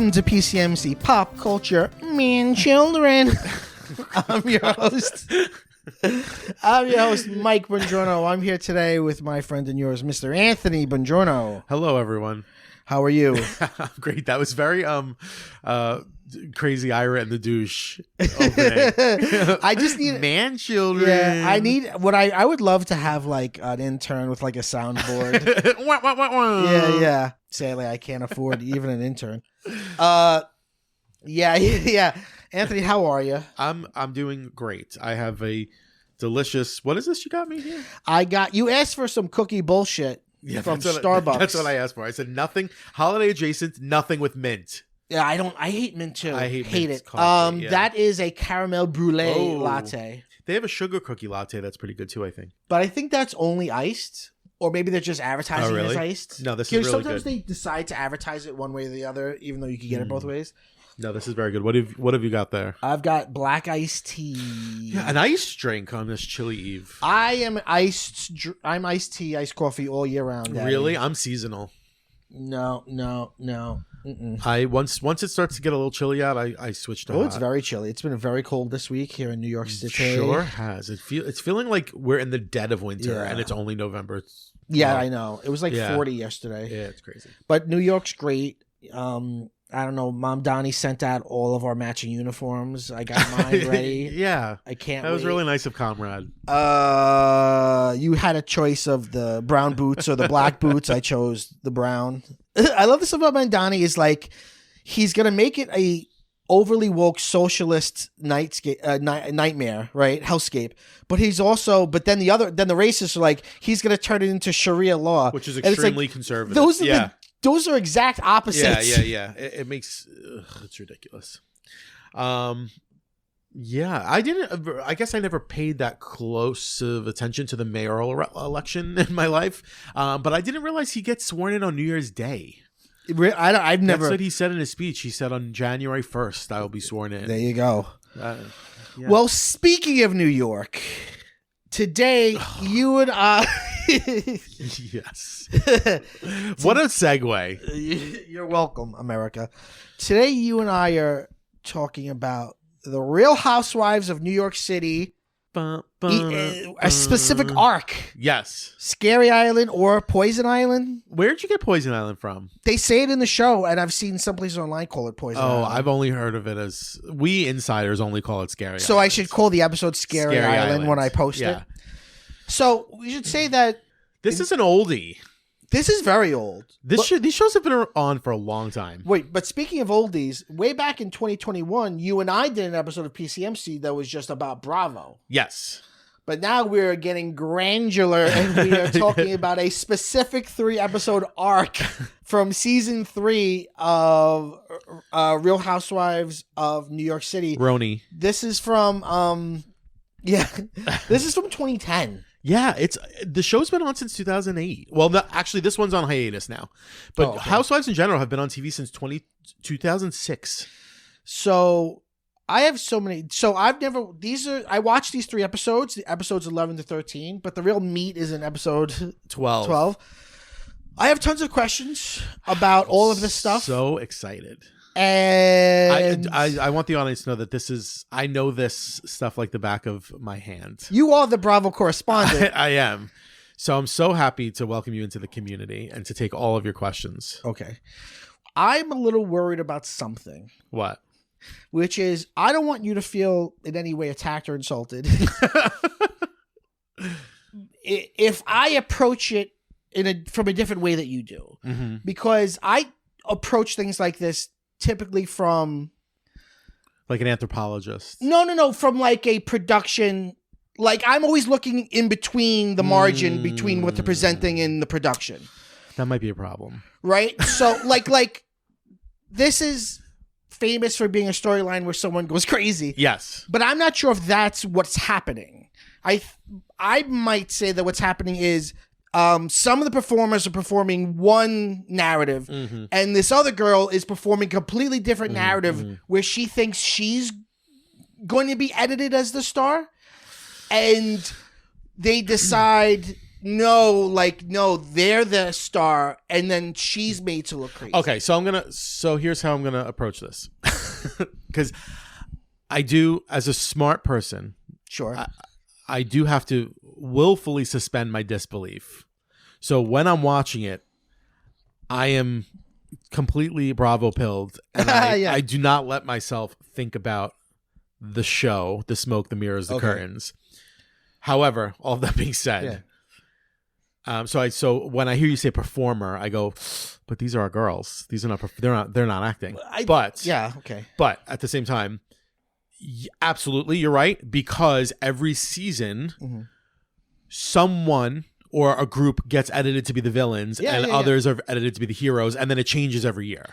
Welcome to PCMC Pop Culture Man Children. I'm your host, Mike Bongiorno. I'm here today with my friend and yours, Mr. Anthony Bongiorno. Hello, everyone. How are you? Great. That was very crazy Ira and the douche opening. I just need man children. Yeah, I need what I would love to have like an intern with like a soundboard. Wah, wah, wah, wah. Yeah. Sadly, I can't afford even an intern. Yeah. Anthony, how are you? I'm doing great. I have a delicious. What is this you got me here? You asked for some cookie bullshit from Starbucks. That's what I asked for. I said nothing holiday adjacent, nothing with mint. Yeah, I hate mint too. I hate it. Coffee, That is a caramel brulee latte. They have a sugar cookie latte that's pretty good too, I think. But I think that's only iced, or maybe they're just advertising it as iced. No, this is really sometimes good. they decide to advertise it one way or the other, even though you can get it both ways. No, this is very good. What have you got there? I've got black iced tea. Yeah, an iced drink on this chilly eve. I'm iced tea, iced coffee all year round. Daddy. Really? I'm seasonal. No. Mm-mm. I once it starts to get a little chilly out, I switch to hot. It's very chilly. It's been very cold this week here in New York City. Sure has. It's feeling like we're in the dead of winter and it's only November. I know. It was like 40 yesterday. Yeah, it's crazy. But New York's great. I don't know. Mom Donnie sent out all of our matching uniforms. I got mine ready. Yeah. I can't That was really nice of Comrade. You had a choice of the brown boots or the black boots. I chose the brown. I love this about Mom Donnie is like he's going to make it a overly woke socialist nightmare, right? Hellscape. But he's also, then the racists are like, he's going to turn it into Sharia law. Which is extremely conservative. Those are exact opposites. Yeah. It makes it's ridiculous. I guess I never paid that close of attention to the mayoral election in my life. But I didn't realize he gets sworn in on New Year's Day. I've never. That's what he said in his speech. He said on January 1st, I will be sworn in. There you go. Well, speaking of New York, today you and I. Yes. What a segue. You're welcome, America. Today you and I are talking about the Real Housewives of New York City. A specific arc. Yes. Scary Island or Poison Island. Where'd you get Poison Island from? They say it in the show, and I've seen some places online call it Poison Island. I've only heard of it as... We insiders only call it Scary Island. So I should call the episode Scary Island when I post it? So we should say that... This is an oldie. This is very old. These shows have been on for a long time. Wait, but speaking of oldies, way back in 2021, you and I did an episode of PCMC that was just about Bravo. Yes. But now we're getting granular and we are talking about a specific 3-episode arc from season 3 of Real Housewives of New York City. RHONY. This is from this is from 2010. Yeah, the show's been on since 2008. Well, actually, this one's on hiatus now. But Housewives in general have been on TV since 2006. So I have so many. So I watched these 3 episodes, the episodes 11 to 13, but the real meat is in episode 12. I have tons of questions about all of this stuff. So excited. And I want the audience to know that I know this stuff like the back of my hand. You are the Bravo correspondent. I am. So I'm so happy to welcome you into the community and to take all of your questions. Okay. I'm a little worried about something. What? Which is, I don't want you to feel in any way attacked or insulted. If I approach it from a different way that you do. Mm-hmm. Because I approach things like this typically from... Like an anthropologist. No. From like a production... Like I'm always looking in between the margin between what they're presenting and the production. That might be a problem. Right? So like this is famous for being a storyline where someone goes crazy. Yes. But I'm not sure if that's what's happening. I might say that what's happening is some of the performers are performing one narrative, and this other girl is performing a completely different narrative where she thinks she's going to be edited as the star, and they decide no, they're the star, and then she's made to look crazy. Okay, so here's how I'm gonna approach this, because I do, as a smart person, Sure. I do have to willfully suspend my disbelief. So when I'm watching it, I am completely Bravo pilled, and Yeah. I do not let myself think about the show, the smoke, the mirrors, the curtains. However, all that being said, so when I hear you say performer, I go, but these are our girls. These are not. They're not acting. But at the same time, absolutely, you're right, because every season, someone or a group gets edited to be the villains, and others are edited to be the heroes, and then it changes every year.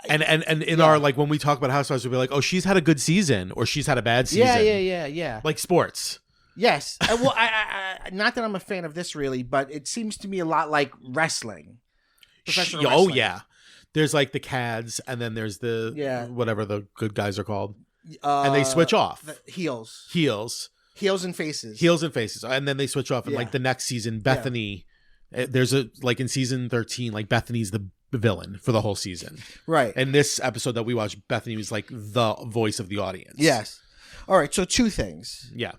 And in our, like, when we talk about Housewives, we'll be like, oh, she's had a good season, or she's had a bad season. Yeah. Like sports. Yes. Well, I not that I'm a fan of this really, but it seems to me a lot like wrestling. Professional wrestling. Oh yeah. There's like the CADs, and then there's the whatever the good guys are called, and they switch off. Heels and faces, and then they switch off. And like the next season, Bethany, there's a, like in season 13, like Bethany's the villain for the whole season, right? And this episode that we watched, Bethany was like the voice of the audience. Yes. All right. So two things. Yeah.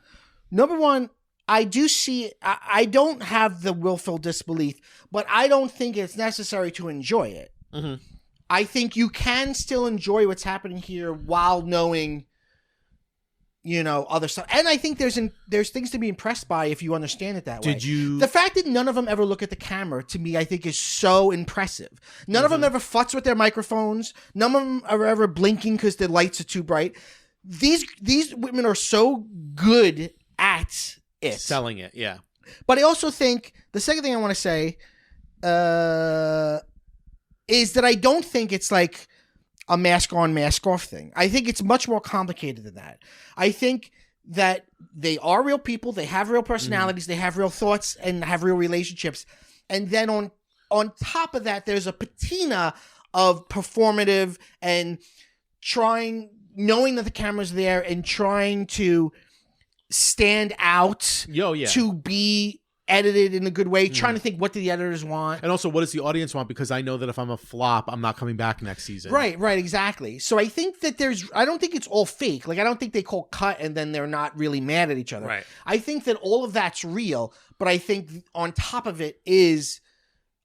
Number one, I do see. I don't have the willful disbelief, but I don't think it's necessary to enjoy it. Mm-hmm. I think you can still enjoy what's happening here while knowing, other stuff. And I think there's things to be impressed by if you understand it that way. The fact that none of them ever look at the camera, to me, I think is so impressive. None of them ever futz with their microphones. None of them are ever blinking because the lights are too bright. These women are so good at it. Selling it, yeah. But I also think, the second thing I want to say is that I don't think it's like a mask on, mask off thing. I think it's much more complicated than that. I think that they are real people. They have real personalities. They have real thoughts and have real relationships. And then on top of that, there's a patina of performative and knowing that the camera's there and trying to stand out to be edited in a good way, trying to think, what do the editors want? And also, what does the audience want? Because I know that if I'm a flop, I'm not coming back next season. Right, exactly. So I think that I don't think it's all fake. Like, I don't think they call cut and then they're not really mad at each other. Right. I think that all of that's real, but I think on top of it is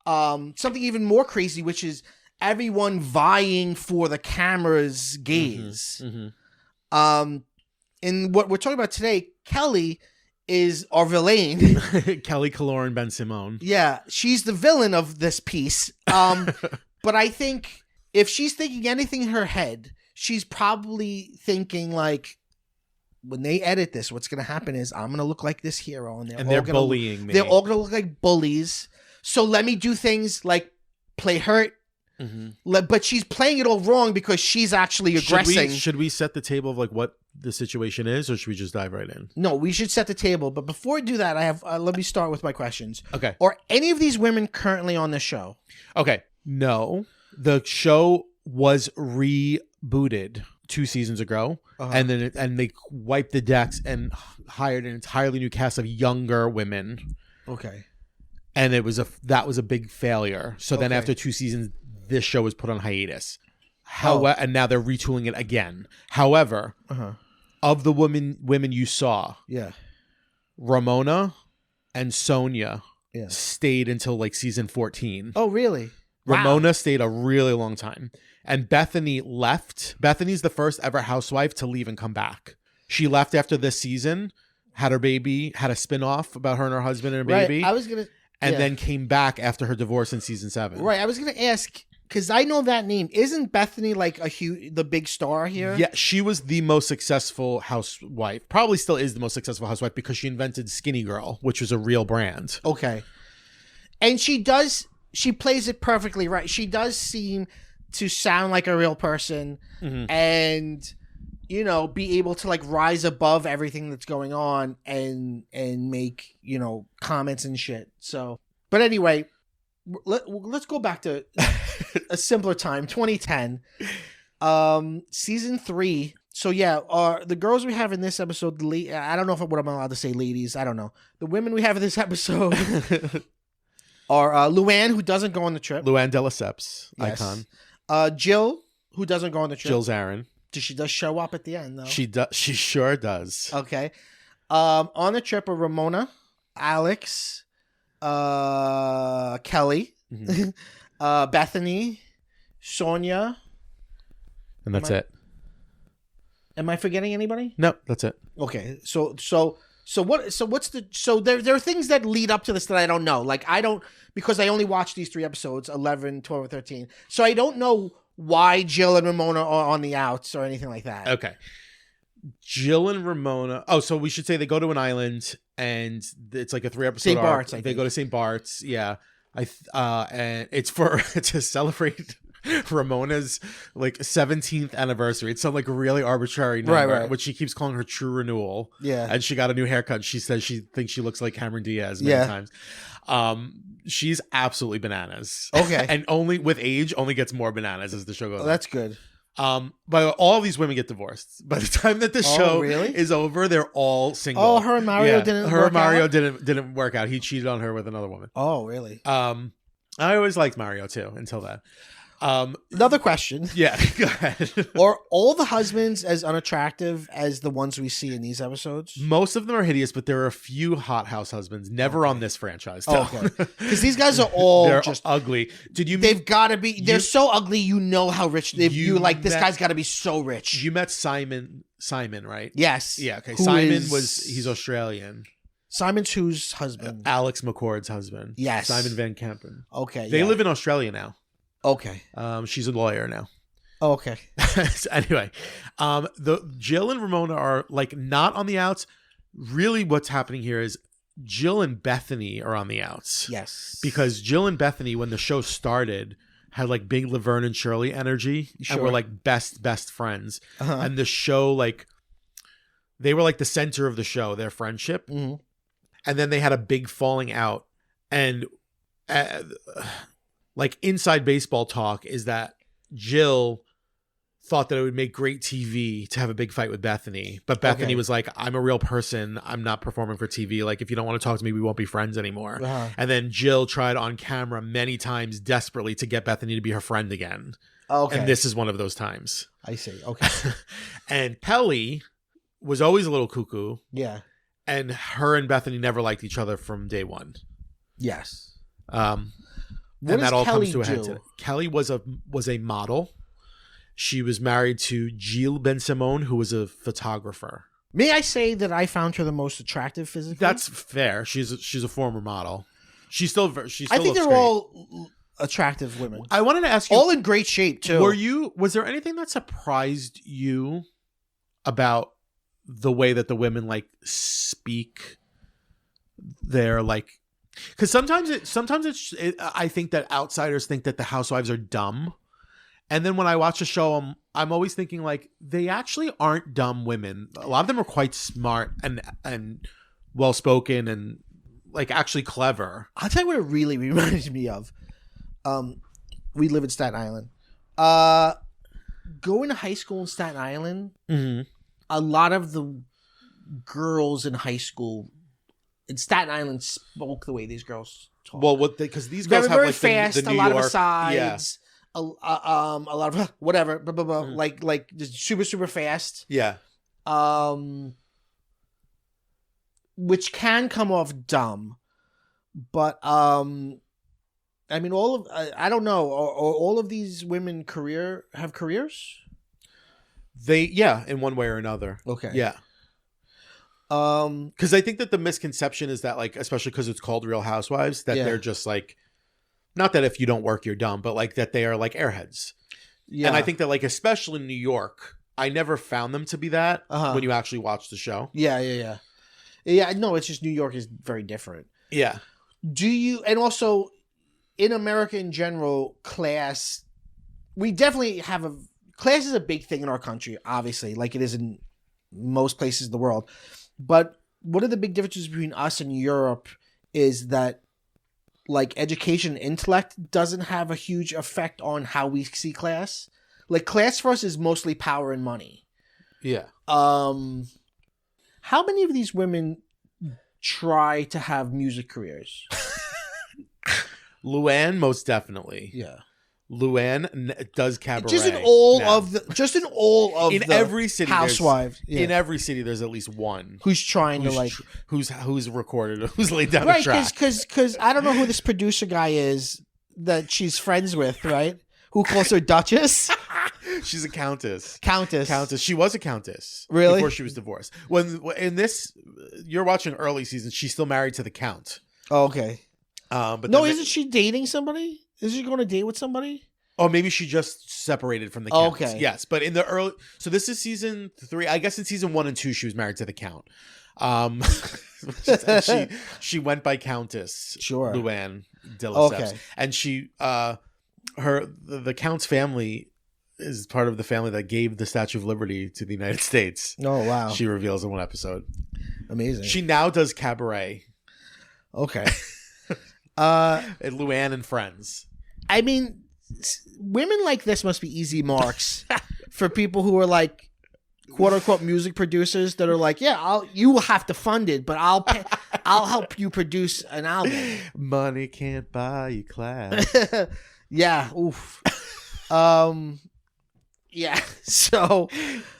something even more crazy, which is everyone vying for the camera's gaze. And what we're talking about today, Kelly is our villain. Kelly Kaloran Ben Simone. Yeah, she's the villain of this piece. But I think if she's thinking anything in her head, she's probably thinking like, when they edit this, what's going to happen is I'm going to look like this hero, and they're bullying me. They're all going to look like bullies. So let me do things like play hurt. But she's playing it all wrong because she's actually aggressing. Should we set the table of like what the situation is, or should we just dive right in? No, we should set the table. But before I do that, I have let me start with my questions. Okay. Are any of these women currently on the show? Okay. No. The show was rebooted 2 seasons ago, and then they wiped the decks and hired an entirely new cast of younger women. Okay. And that was a big failure. So then after 2 seasons, this show was put on hiatus. And now they're retooling it again. However, of the women you saw, Ramona and Sonia stayed until like season 14. Oh, really? Ramona stayed a really long time. And Bethany left. Bethany's the first ever housewife to leave and come back. She left after this season, had her baby, had a spin-off about her and her husband and her baby. I was going to... And then came back after her divorce in season 7. Right. I was going to ask, because I know that name. Isn't Bethany like the big star here? Yeah, she was the most successful housewife. Probably still is the most successful housewife because she invented Skinny Girl, which was a real brand. Okay. And she plays it perfectly right. She does seem to sound like a real person and, be able to like rise above everything that's going on and make, comments and shit. So, but anyway, let's go back to a simpler time, 2010. Season 3 So yeah, the girls we have in this episode, I don't know what I'm allowed to say, ladies. I don't know. The women we have in this episode are Luann, who doesn't go on the trip. Luann de Lesseps, Yes. icon. Jill, who doesn't go on the trip. Jill's Aaron. She does show up at the end, though. She sure does. Okay. On the trip are Ramona, Alex, Kelly, Bethany, Sonia. And that's it. Am I forgetting anybody? No, that's it. Okay. So there are things that lead up to this that I don't know. Like because I only watched these 3 episodes, 11, 12, and 13. So I don't know why Jill and Ramona are on the outs or anything like that. Okay. Jill and Ramona. Oh, so we should say they go to an island and it's like a 3-episode St. arc. Bart's, I They think. go to St. Bart's. Yeah. And it's to celebrate Ramona's like 17th anniversary. It's some like really arbitrary number, Right. which she keeps calling her true renewal. Yeah. And she got a new haircut. She says she thinks she looks like Cameron Diaz many times. She's absolutely bananas. Okay. And only with age only gets more bananas as the show goes on. That's good. But all these women get divorced. By the time that the show really? is over, they're all single. Oh, her and Mario didn't work Mario out? didn't work out. He cheated on her with another woman. Oh, really? I always liked Mario too until that. Another question. Yeah, go ahead. Are all the husbands as unattractive as the ones we see in these episodes? Most of them are hideous, but there are a few hot house husbands. Never on this franchise. Though. Okay. Because these guys are all They're just ugly. They've got to be. They're so ugly. You know how rich. You like this guy's got to be so rich. You met Simon, right? Yes. Yeah. Okay. Who He's Australian. Simon's whose husband? Alex McCord's husband. Yes. Simon Van Kempen. Okay. They live in Australia now. Okay. She's a lawyer now. Oh, okay. So anyway, the Jill and Ramona are like not on the outs. Really, what's happening here is Jill and Bethany are on the outs. Yes. Because Jill and Bethany, when the show started, had like big Laverne and Shirley energy, and were like best friends. And the show, like, they were like the center of the show, their friendship. Mm-hmm. And then they had a big falling out, and like inside baseball talk is that Jill thought that it would make great TV to have a big fight with Bethany. But Bethany was like, I'm a real person. I'm not performing for TV. Like, if you don't want to talk to me, we won't be friends anymore. And then Jill tried on camera many times desperately to get Bethany to be her friend again. Okay. And this is one of those times. I see. Okay. And Pelly was always a little cuckoo. Yeah. And her and Bethany never liked each other from day one. Yes. And that all Kelly comes to a head today. Kelly was a model. She was married to Gilles Ben Simon, who was a photographer. May I say that I found her the most attractive physically? That's fair. She's a former model. She still I think they're great. all attractive women. I wanted to ask you, all in great shape too. Was there anything that surprised you about the way that the women like speak? They're like, because sometimes I think that outsiders think that the housewives are dumb, and then when I watch a show, I'm always thinking like they actually aren't dumb women. A lot of them are quite smart and well spoken and like actually clever. I'll tell you what it really reminds me of. We live in Staten Island. Going to high school in Staten Island, a lot of the girls in high school in Staten Island spoke the way these girls talk. Well, because these girls have very like fast, the New a lot York, of asides, a lot of whatever, blah, blah, blah, like just super fast. Yeah. Which can come off dumb, but I mean, I don't know. Are all of these women have careers? In one way or another. Okay. Yeah. Because I think that the misconception is that, like, especially because it's called Real Housewives, that they're just like, not that if you don't work you're dumb, but like that they are like airheads. Yeah. And I think that, like, especially in New York, I never found them to be that when you actually watch the show. Yeah. No, it's just New York is very different. Yeah. And also in America in general, class, we definitely have class is a big thing in our country, obviously, like it is in most places in the world. But one of the big differences between us and Europe is that, like, education and intellect doesn't have a huge effect on how we see class. Like, class for us is mostly power and money. Yeah. How many of these women try to have music careers? Luann, most definitely. Yeah. Luann does cabaret. Just in all of in the every city housewives. In every city, there's at least one who's trying to like who's recorded, who's laid down right, a track. Because I don't know who this producer guy is that she's friends with, right? Who calls her Duchess? She's a countess. Countess. She was a countess. Really? Before she was divorced. When in this, you're watching early season. She's still married to the count. Oh, okay. But no, isn't she dating somebody? Is she going to date with somebody? Oh, maybe she just separated from the count. Okay. Yes, but in the early, so this is season 3. I guess in season 1 and 2, she was married to the count. She went by Countess. Sure. Luann de Lesseps. Okay. And she, the count's family is part of the family that gave the Statue of Liberty to the United States. Oh, wow. She reveals in one episode. Amazing. She now does cabaret. Okay. At Luann and Friends. I mean, women like this must be easy marks for people who are like quote unquote music producers that are like, yeah, you will have to fund it, but I'll help you produce an album. Money can't buy you class. Yeah. Oof. Yeah. So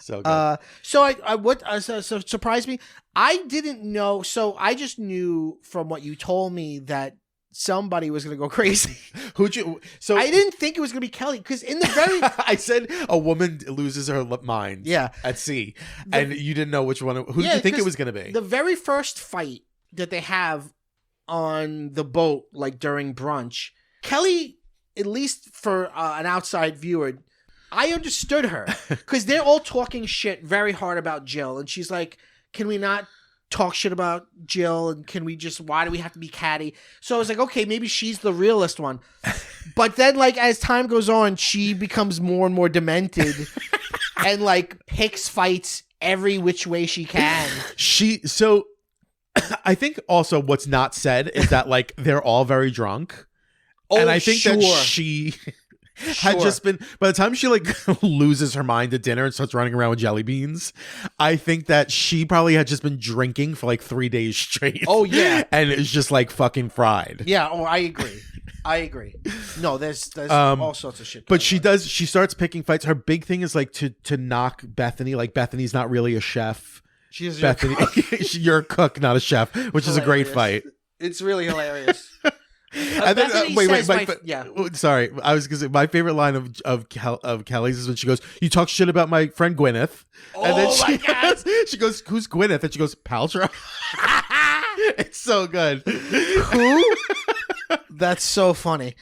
good. So surprised me. I didn't know. So I just knew from what you told me that somebody was going to go crazy. Who'd you? So I didn't think it was going to be Kelly because in the very I said a woman loses her mind. Yeah. At sea, and you didn't know which one. Who did you think it was going to be? The very first fight that they have on the boat, like during brunch, Kelly, at least for an outside viewer, I understood her because they're all talking shit very hard about Jill, and she's like, "Can we not talk shit about Jill, and can we just, why do we have to be catty?" So I was like, okay, maybe she's the realist one. But then like as time goes on, she becomes more and more demented and like picks fights every which way she can. So I think also what's not said is that like they're all very drunk. Oh, and I think sure. that she had just been, by the time she like loses her mind at dinner and starts running around with Jellybeans, I think that she probably had just been drinking for like 3 days straight. Oh yeah. And it's just like fucking fried. Yeah. Oh, I agree. No, there's all sorts of shit. But she starts picking fights. Her big thing is like to knock Bethany. Like Bethany's not really a chef. She's Bethany. You're a cook, not a chef, which is a great fight. It's really hilarious. And then, wait. Yeah. Sorry, I was gonna say my favorite line of Kelly's is when she goes, "You talk shit about my friend Gwyneth," and then she goes, "Who's Gwyneth?" And she goes, "Paltrow." It's so good. Who? That's so funny.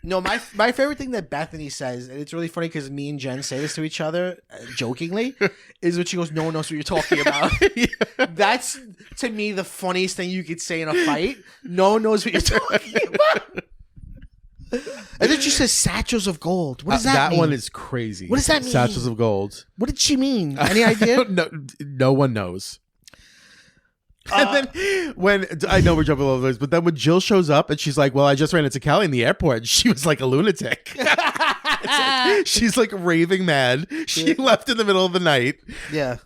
No, my favorite thing that Bethany says, and it's really funny because me and Jen say this to each other jokingly, is when she goes, "No one knows what you're talking about." Yeah. That's to me the funniest thing you could say in a fight. No one knows what you're talking about. And then she says satchels of gold. What does that mean? That one is crazy. What does that mean? Satchels of gold. What did she mean? Any idea? No one knows. And then when I know we're jumping all over this, but then when Jill shows up and she's like, "Well, I just ran into Kelly in the airport," and she was like a lunatic. She's like raving mad. She left in the middle of the night. Yeah.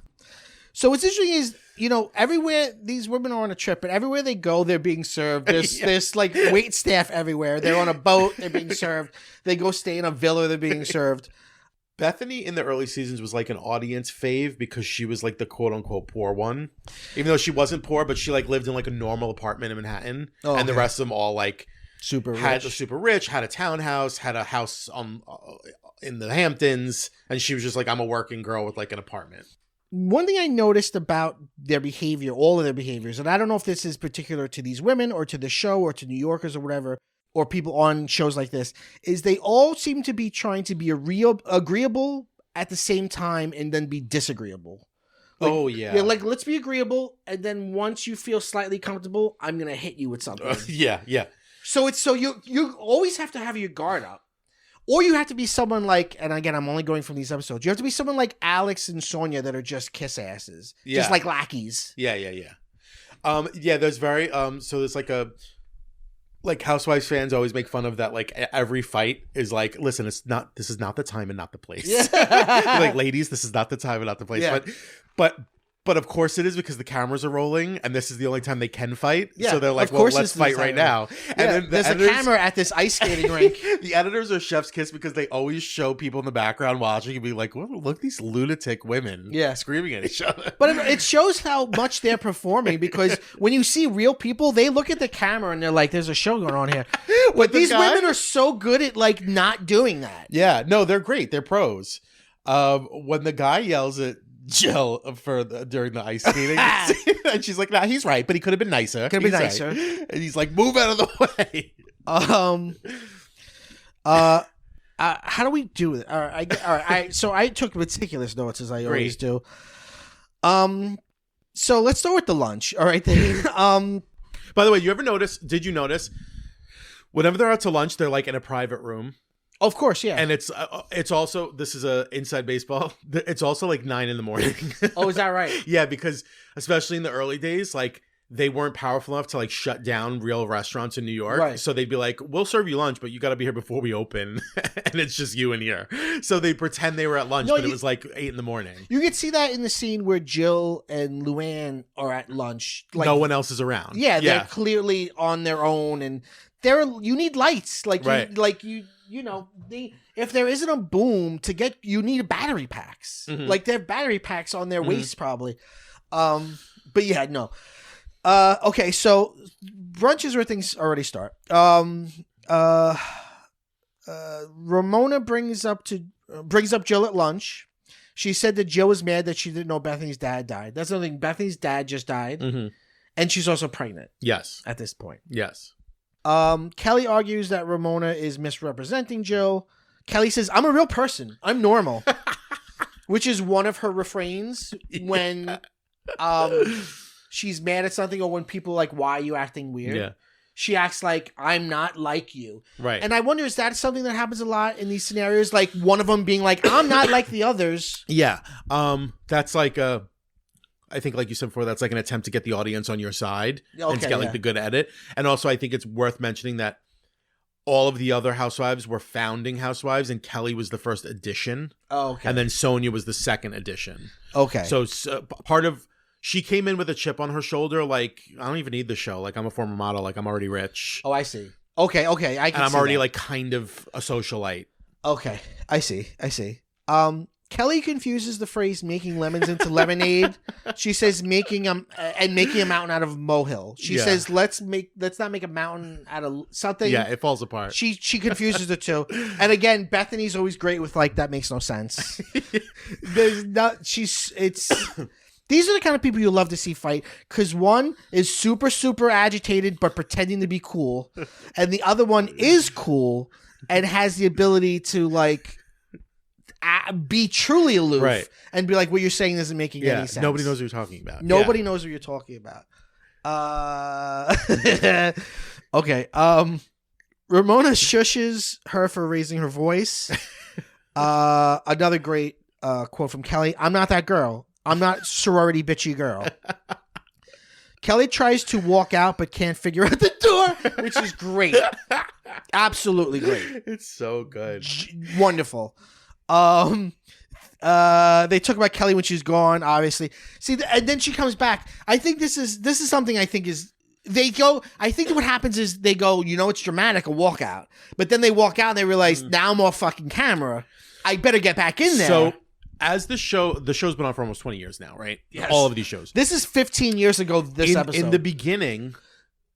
So what's interesting is, you know, everywhere these women are on a trip, and everywhere they go, they're being served. There's like wait staff everywhere. They're on a boat, they're being served. They go stay in a villa, they're being served. Bethany in the early seasons was like an audience fave because she was like the quote unquote poor one, even though she wasn't poor, but she like lived in like a normal apartment in Manhattan, and the rest of them all like super rich, had a townhouse, had a house in the Hamptons, and she was just like, I'm a working girl with like an apartment. One thing I noticed about their behavior, all of their behaviors, and I don't know if this is particular to these women or to the show or to New Yorkers or whatever, or people on shows like this, is they all seem to be trying to be agreeable at the same time and then be disagreeable. Like, oh, yeah. Yeah, like, let's be agreeable, and then once you feel slightly comfortable, I'm going to hit you with something. Yeah. So you always have to have your guard up. Or you have to be someone like, and again, I'm only going from these episodes, you have to be someone like Alex and Sonia that are just kiss asses. Yeah. Just like lackeys. Yeah. Yeah, there's very, so there's like like Housewives fans always make fun of that. Like every fight is like, listen, this is not the time and not the place. Yeah. Like, ladies, this is not the time and not the place. Yeah. But of course it is, because the cameras are rolling and this is the only time they can fight. Yeah, So they're like, of well, course let's it's fight the right time. now. And Yeah, then there's a camera at this ice skating rink. The editors are chef's kiss because they always show people in the background watching and be like, well, look at these lunatic women screaming at each other. But it shows how much they're performing, because when you see real people, they look at the camera and they're like, there's a show going on here. But these women are so good at like not doing that. Yeah, no, they're great. They're pros. When the guy yells at Jill during the ice skating and she's like, nah, he's right, but he could have been nicer. Could have been nicer. Right. And he's like, move out of the way. How do we do it? All right. So I took meticulous notes, as I always do. So let's start with the lunch. All right. By the way, did you notice whenever they're out to lunch, they're like in a private room? Of course, yeah. And it's also, this is a inside baseball. It's also like 9 a.m. Oh, is that right? Yeah, because especially in the early days, like they weren't powerful enough to like shut down real restaurants in New York. Right. So they'd be like, we'll serve you lunch, but you got to be here before we open. And it's just you in here. So they pretend they were at lunch, but it was like 8 a.m. You could see that in the scene where Jill and Luann are at lunch. Like, no one else is around. Yeah, they're clearly on their own, and you need lights. Like, right. If there isn't a boom you need battery packs. Mm-hmm. Like, they have battery packs on their waist probably. But yeah, no. Okay, so brunch is where things already start. Ramona brings up Jill at lunch. She said that Jill was mad that she didn't know Bethany's dad died. That's another thing. Bethany's dad just died, and she's also pregnant. Yes, at this point. Yes. Kelly argues that Ramona is misrepresenting Jill. Kelly says, "I'm a real person. I'm normal," which is one of her refrains when she's mad at something, or when people are like, "Why are you acting weird?" Yeah. She acts like, "I'm not like you." Right. And I wonder, is that something that happens a lot in these scenarios? Like one of them being like, "I'm not like the others." Yeah. That's like I think, like you said before, that's like an attempt to get the audience on your side and to get like the good edit. And also, I think it's worth mentioning that all of the other housewives were founding housewives, and Kelly was the first edition. Oh, okay. And then Sonia was the second edition. Okay. So she came in with a chip on her shoulder, like, I don't even need the show. Like, I'm a former model. Like, I'm already rich. Oh, I see. Okay. I'm already like kind of a socialite. Okay, I see. Kelly confuses the phrase "making lemons into lemonade." She says making a mountain out of a molehill. She says let's not make a mountain out of something. Yeah, it falls apart. She confuses the two. And again, Bethany's always great with like, that makes no sense. These are the kind of people you love to see fight, because one is super, super agitated but pretending to be cool, and the other one is cool and has the ability to like be truly aloof and be like, what you're saying isn't making any sense. Nobody knows what you're talking about. Nobody knows what you're talking about. Okay. Ramona shushes her for raising her voice. Another great quote from Kelly: "I'm not that girl. I'm not sorority bitchy girl." Kelly tries to walk out but can't figure out the door, which is great. Absolutely great. It's so good. Wonderful. They talk about Kelly when she's gone, obviously. See, and then she comes back. I think this is something I think is, they go, I think what happens is they go, it's dramatic, a walkout. But then they walk out and they realize, now I'm off fucking camera. I better get back in there. So as the show's been on for almost 20 years now, right? Yes. All of these shows. This is 15 years ago, this episode. In the beginning,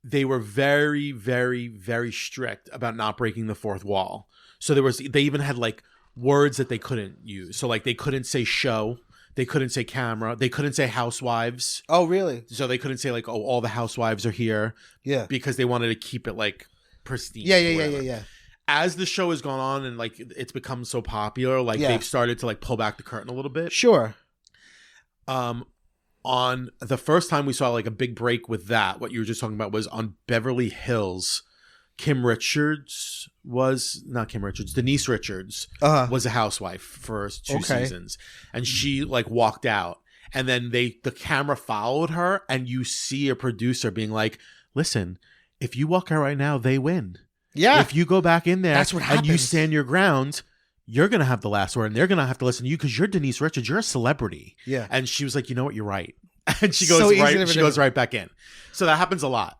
they were very, very, very strict about not breaking the fourth wall. So they even had like words that they couldn't use. So like they couldn't say show, they couldn't say camera, they couldn't say housewives. Oh, really? So they couldn't say like, oh, all the housewives are here. Yeah. Because they wanted to keep it like pristine. Yeah. As the show has gone on and like it's become so popular, like they've started to like pull back the curtain a little bit. Sure. On the first time we saw like a big break with that, what you were just talking about was on Beverly Hills. Denise Richards was a housewife for 2 seasons, and she like walked out, and then the camera followed her, and you see a producer being like, listen, if you walk out right now, they win. Yeah. If you go back in there That's what and you happens. stand your ground, you're going to have the last word and they're going to have to listen to you because you're Denise Richards. You're a celebrity. Yeah. And she was like, you know what? You're right. And she goes goes right back in. So that happens a lot.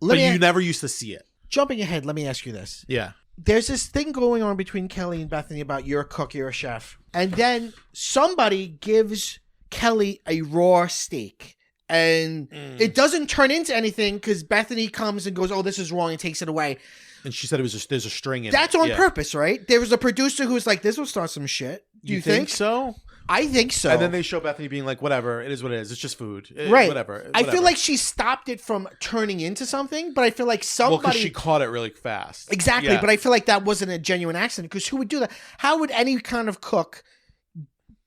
But you never used to see it. Jumping ahead, let me ask you this. Yeah. There's this thing going on between Kelly and Bethany about you're a cook, you're a chef. And then somebody gives Kelly a raw steak. And it doesn't turn into anything because Bethany comes and goes, oh, this is wrong, and takes it away. And she said it was just there's a string in it. That's on purpose, right? There was a producer who was like, this will start some shit. Do you think so? I think so. And then they show Bethany being like, whatever, it is what it is. It's just food. Right. Whatever. I feel like she stopped it from turning into something, but I feel like somebody... Well, because she caught it really fast. Exactly, Yeah. but I feel like that wasn't a genuine accident, because who would do that? How would any kind of cook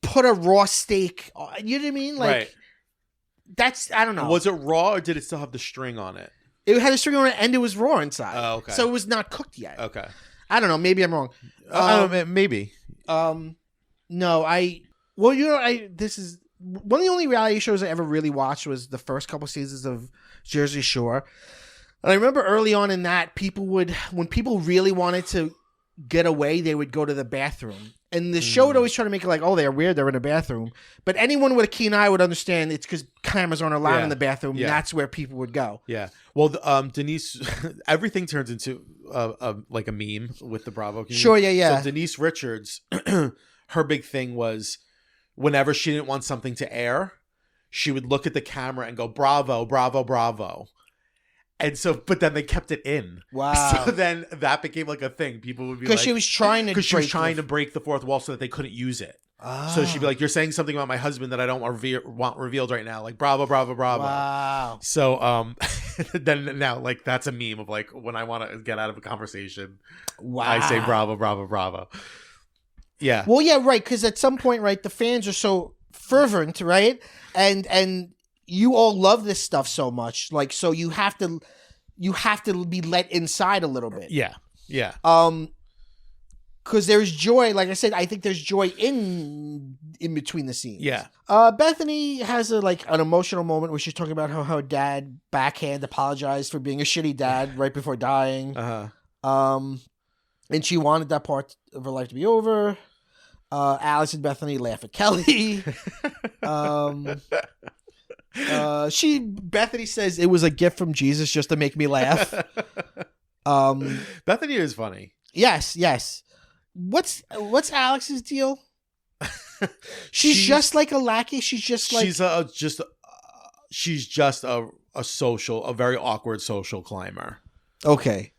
put a raw steak... You know what I mean? Like, right. That's... I don't know. Was it raw or did it still have the string on it? It had a string on it and it was raw inside. Oh, okay. So it was not cooked yet. Okay. I don't know. Maybe I'm wrong. Maybe. No, well, you know, this is one of the only reality shows I ever really watched was the first couple seasons of Jersey Shore. And I remember early on in that, when people really wanted to get away, they would go to the bathroom. And the show would always try to make it like, oh, they're weird, they're in a bathroom. But anyone with a keen eye would understand it's because cameras aren't allowed in the bathroom. Yeah. And that's where people would go. Yeah. Well, Denise, everything turns into like a meme with the Bravo community. Sure, yeah. So Denise Richards, her big thing was whenever she didn't want something to air, she would look at the camera and go, bravo, bravo, bravo. And so, but then they kept it in. Wow. So then that became like a thing. People would be like... Because she was trying to break the fourth wall so that they couldn't use it. Oh. So she'd be like, you're saying something about my husband that I don't want revealed right now. Like, bravo, bravo, bravo. Wow. So then now, like, that's a meme of like, when I want to get out of a conversation, I say bravo, bravo, bravo. Yeah. Well, yeah, right. Because at some point, right, the fans are so fervent, right? And you all love this stuff so much, like, so you have to be let inside a little bit. Yeah. Yeah. Because there's joy. Like I said, I think there's joy in between the scenes. Yeah. Bethany has an emotional moment where she's talking about how her dad backhand apologized for being a shitty dad right before dying. And she wanted that part of her life to be over. Alex and Bethany laugh at Kelly. Bethany says it was a gift from Jesus just to make me laugh. Bethany is funny. Yes. What's Alex's deal? She's just like a lackey. She's just like she's just a very awkward social climber. Okay.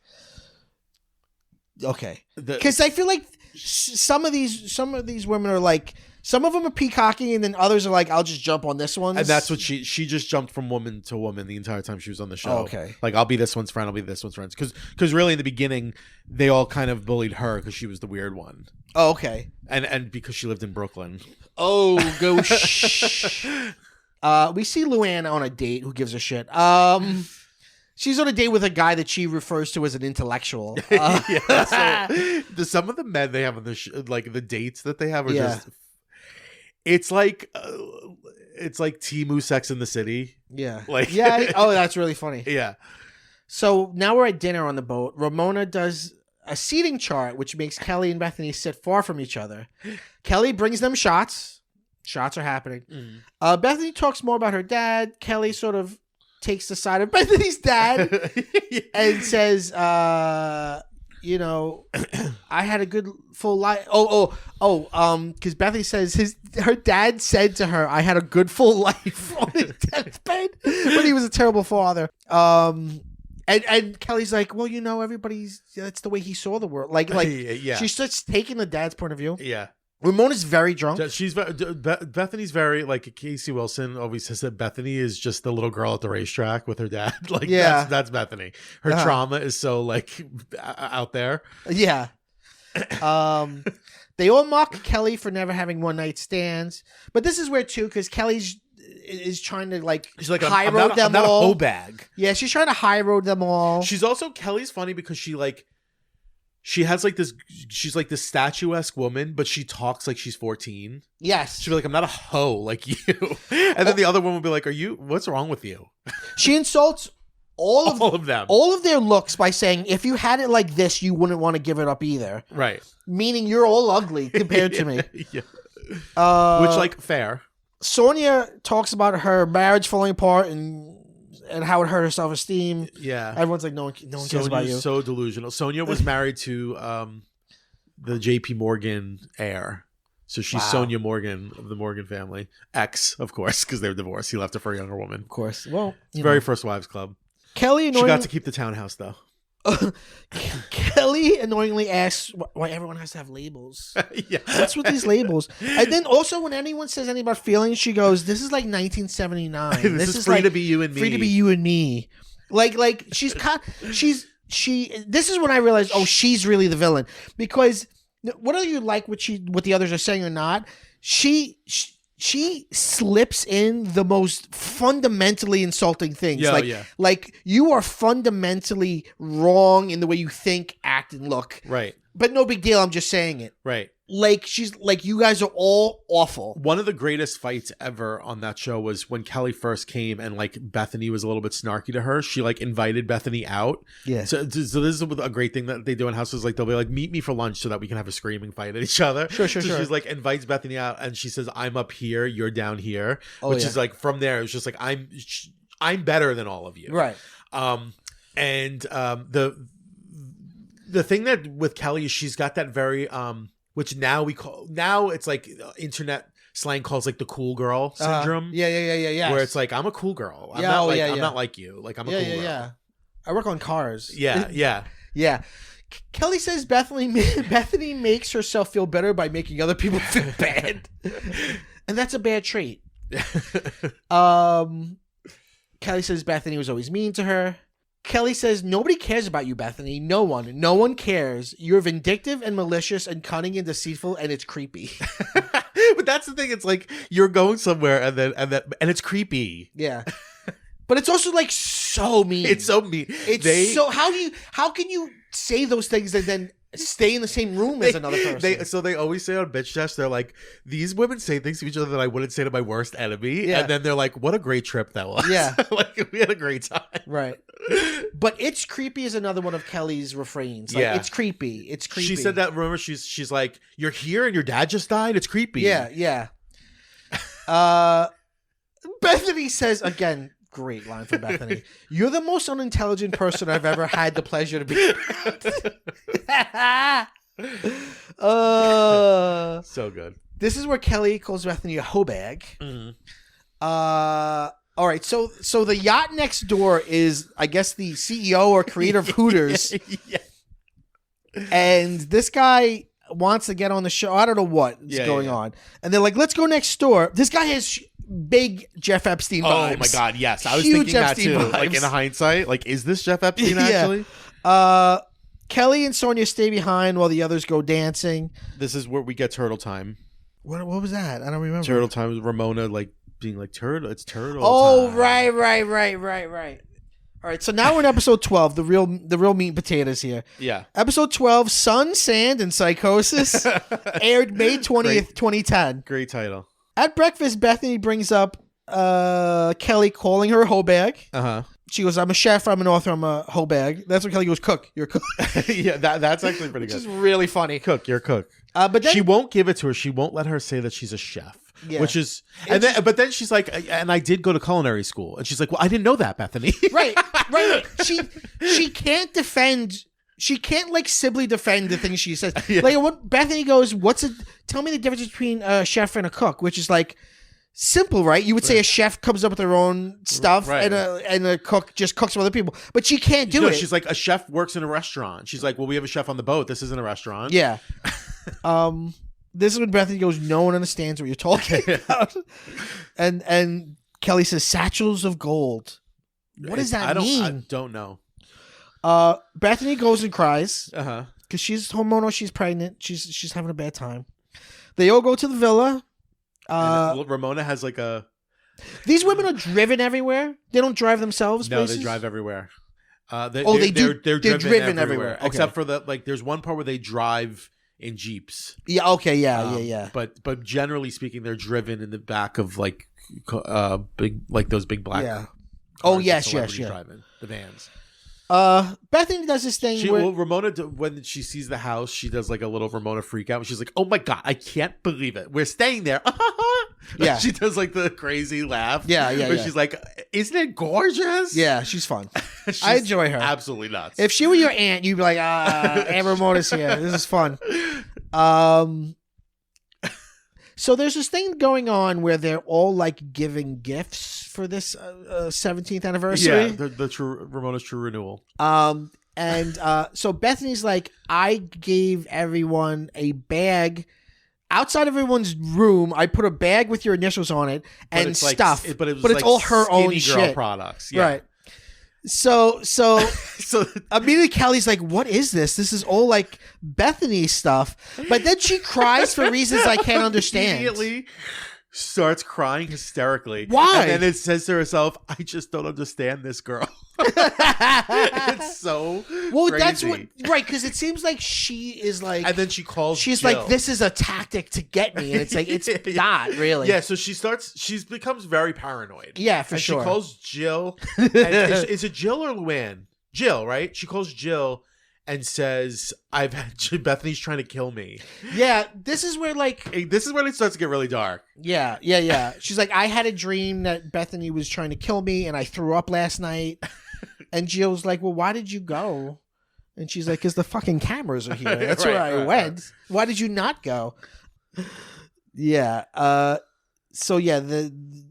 Because I feel like some of these women are like, some of them are peacocking, and then others are like, I'll just jump on this one. And that's what she just jumped from woman to woman the entire time she was on the show. Okay. Like, I'll be this one's friend, I'll be this one's friend. Because really in the beginning, they all kind of bullied her because she was the weird one. Oh, okay. And because she lived in Brooklyn. Oh, go shh. We see Luann on a date. Who gives a shit? She's on a date with a guy that she refers to as an intellectual. So, some of the men they have on the like the dates that they have are just... It's like Temu Sex in the City. Yeah. Oh, that's really funny. Yeah. So now we're at dinner on the boat. Ramona does a seating chart, which makes Kelly and Bethany sit far from each other. Kelly brings them shots. Shots are happening. Bethany talks more about her dad. Kelly sort of takes the side of Bethany's dad and says, you know, I had a good full life. Because Bethany says her dad said to her, I had a good full life on his deathbed when he was a terrible father. And Kelly's like, well, you know, that's the way he saw the world. Like she starts taking the dad's point of view. Yeah. Ramona's very drunk. Bethany's very, like, Casey Wilson always says that Bethany is just the little girl at the racetrack with her dad. Like, that's Bethany. Her trauma is so, like, out there. Yeah. They all mock Kelly for never having one night stands, but this is where too, because Kelly's is trying to she's like high road them I'm all. Not a hoe bag. Yeah, she's trying to high road them all. Kelly's funny because she has like this, she's like this statuesque woman, but she talks like she's 14. Yes. She'll be like, I'm not a hoe like you. And then the other one will be like, what's wrong with you? She insults all of them. All of their looks by saying, if you had it like this, you wouldn't want to give it up either. Right. Meaning you're all ugly compared to me. Yeah. Which, like, fair. Sonia talks about her marriage falling apart and how it hurt her self-esteem. Yeah. Everyone's like, no one cares about you. Sonia's so delusional. Sonia was married to the JP Morgan heir. So she's Sonia Morgan of the Morgan family. Ex, of course, because they were divorced. He left her for a younger woman. Of course. Well, very First Wives Club. Kelly She got to keep the townhouse, though. Kelly annoyingly asks why everyone has to have labels. Yeah. What's with these labels? And then also when anyone says anything about feelings, she goes, "This is like 1979. This is free like, to be you and me. Free to be you and me." Like This is when I realized, oh, she's really the villain, because whether you like what the others are saying or not, she slips in the most fundamentally insulting things. Like you are fundamentally wrong in the way you think, act, and look. Right. But no big deal. I'm just saying it. Right. Like she's like, you guys are all awful. One of the greatest fights ever on that show was when Kelly first came and like Bethany was a little bit snarky to her. She like invited Bethany out. Yeah. So this is a great thing that they do in houses. Like they'll be like, meet me for lunch so that we can have a screaming fight at each other. Sure. She's like invites Bethany out and she says, "I'm up here, you're down here," which is like from there it's just like I'm better than all of you. Right. The thing that with Kelly is she's got that very which now it's like internet slang calls like the cool girl syndrome. Yeah. Where it's like, I'm a cool girl. I'm not like you. Like I'm a cool girl. Yeah. I work on cars. Yeah. Kelly says Bethany makes herself feel better by making other people feel bad. And that's a bad trait. Kelly says Bethany was always mean to her. Kelly says, "Nobody cares about you, Bethany. No one cares. You're vindictive and malicious and cunning and deceitful, and it's creepy." But that's the thing. It's like you're going somewhere and it's creepy. Yeah. But it's also like so mean. It's so mean. How can you say those things and then stay in the same room as another person? They always say on Bitch Test, they're like, these women say things to each other that I wouldn't say to my worst enemy. Yeah. And then they're like, what a great trip that was. Yeah. Like we had a great time. Right. But it's creepy is another one of Kelly's refrains. Like, it's creepy. It's creepy. She said that, remember, she's like, you're here and your dad just died? It's creepy. Yeah. Bethany says, again, great line from Bethany, "You're the most unintelligent person I've ever had the pleasure to be around." So good. This is where Kelly calls Bethany a hoe bag. Mm-hmm. All right, so the yacht next door is, I guess, the CEO or creator of Hooters. Yeah. And this guy wants to get on the show. I don't know what is going on. And they're like, let's go next door. This guy has big Jeff Epstein vibes. Oh my God, yes. I was thinking that too. Vibes. Like in hindsight, like, is this Jeff Epstein actually? Kelly and Sonia stay behind while the others go dancing. This is where we get turtle time. What was that? I don't remember. Turtle time was Ramona like being like, turtle, it's turtle time. Right. All right, so now we're in episode 12, the real meat and potatoes here. Yeah. Episode 12, Sun, Sand, and Psychosis, aired May 20th, 2010. Great title. At breakfast, Bethany brings up Kelly calling her a hoe bag. Uh-huh. She goes, "I'm a chef, I'm an author, I'm a hoe bag." That's when Kelly goes, "Cook, you're a cook." Yeah, that's actually pretty good. Which is really funny. Cook, you're a cook. But then, she won't give it to her. She won't let her say that she's a chef. Yeah. Which is, but then she's like, "And I did go to culinary school." And she's like, "Well, I didn't know that, Bethany." Right. She can't defend. She can't like simply defend the things she says. Yeah. Like what Bethany goes, tell me the difference between a chef and a cook, which is like simple, right? You would say a chef comes up with their own stuff, and a cook just cooks for other people. But she can't do it. She's like, a chef works in a restaurant. She's like, well, we have a chef on the boat. This isn't a restaurant. Yeah. This is when Bethany goes, "No one understands what you're talking about." And Kelly says, "Satchels of gold." What does that mean? I don't know. Bethany goes and cries because she's hormonal. She's pregnant. She's having a bad time. They all go to the villa. Ramona has like a. These women are driven everywhere. They don't drive themselves. No, places? They drive everywhere. They're driven everywhere. Okay. Except for there's one part where they drive in Jeeps. Yeah. Okay. Yeah. But generally speaking, they're driven in the back of like big, like those big black Oh, that yes, celebrities yes. drive in, the vans. Bethany does this thing where Ramona, when she sees the house, she does like a little Ramona freak out. She's like, "Oh my god, I can't believe it. We're staying there." Yeah. She does like the crazy laugh. Yeah. Where she's like, "Isn't it gorgeous?" Yeah, she's fun. She's I enjoy her. Absolutely nuts. If she were your aunt, you'd be like, Aunt Ramona's here. This is fun. So there's this thing going on where they're all like giving gifts for this 17th anniversary. Yeah, the true Ramona's true renewal. And so Bethany's like, I gave everyone a bag outside of everyone's room. I put a bag with your initials on it and stuff, but it's like all her own girl shit products, yeah. Right? So So immediately Kelly's like, what is this? This is all like Bethany stuff. But then she cries for reasons I can't understand. Immediately starts crying hysterically. Why? And then it says to herself, I just don't understand this girl. It's so crazy. That's what, right? Because it seems like she is like, and then she's Jill. Like, this is a tactic to get me, and it's like it's not really. Yeah, so she becomes very paranoid. Yeah, for sure. She calls Jill. Is it Jill or Luann? Jill, right? She calls Jill and says, Bethany's trying to kill me. Yeah, this is where it starts to get really dark. Yeah. She's like, I had a dream that Bethany was trying to kill me, and I threw up last night. And Jill's like, well, why did you go? And she's like, because the fucking cameras are here. That's where I went. Why did you not go? Yeah. So yeah,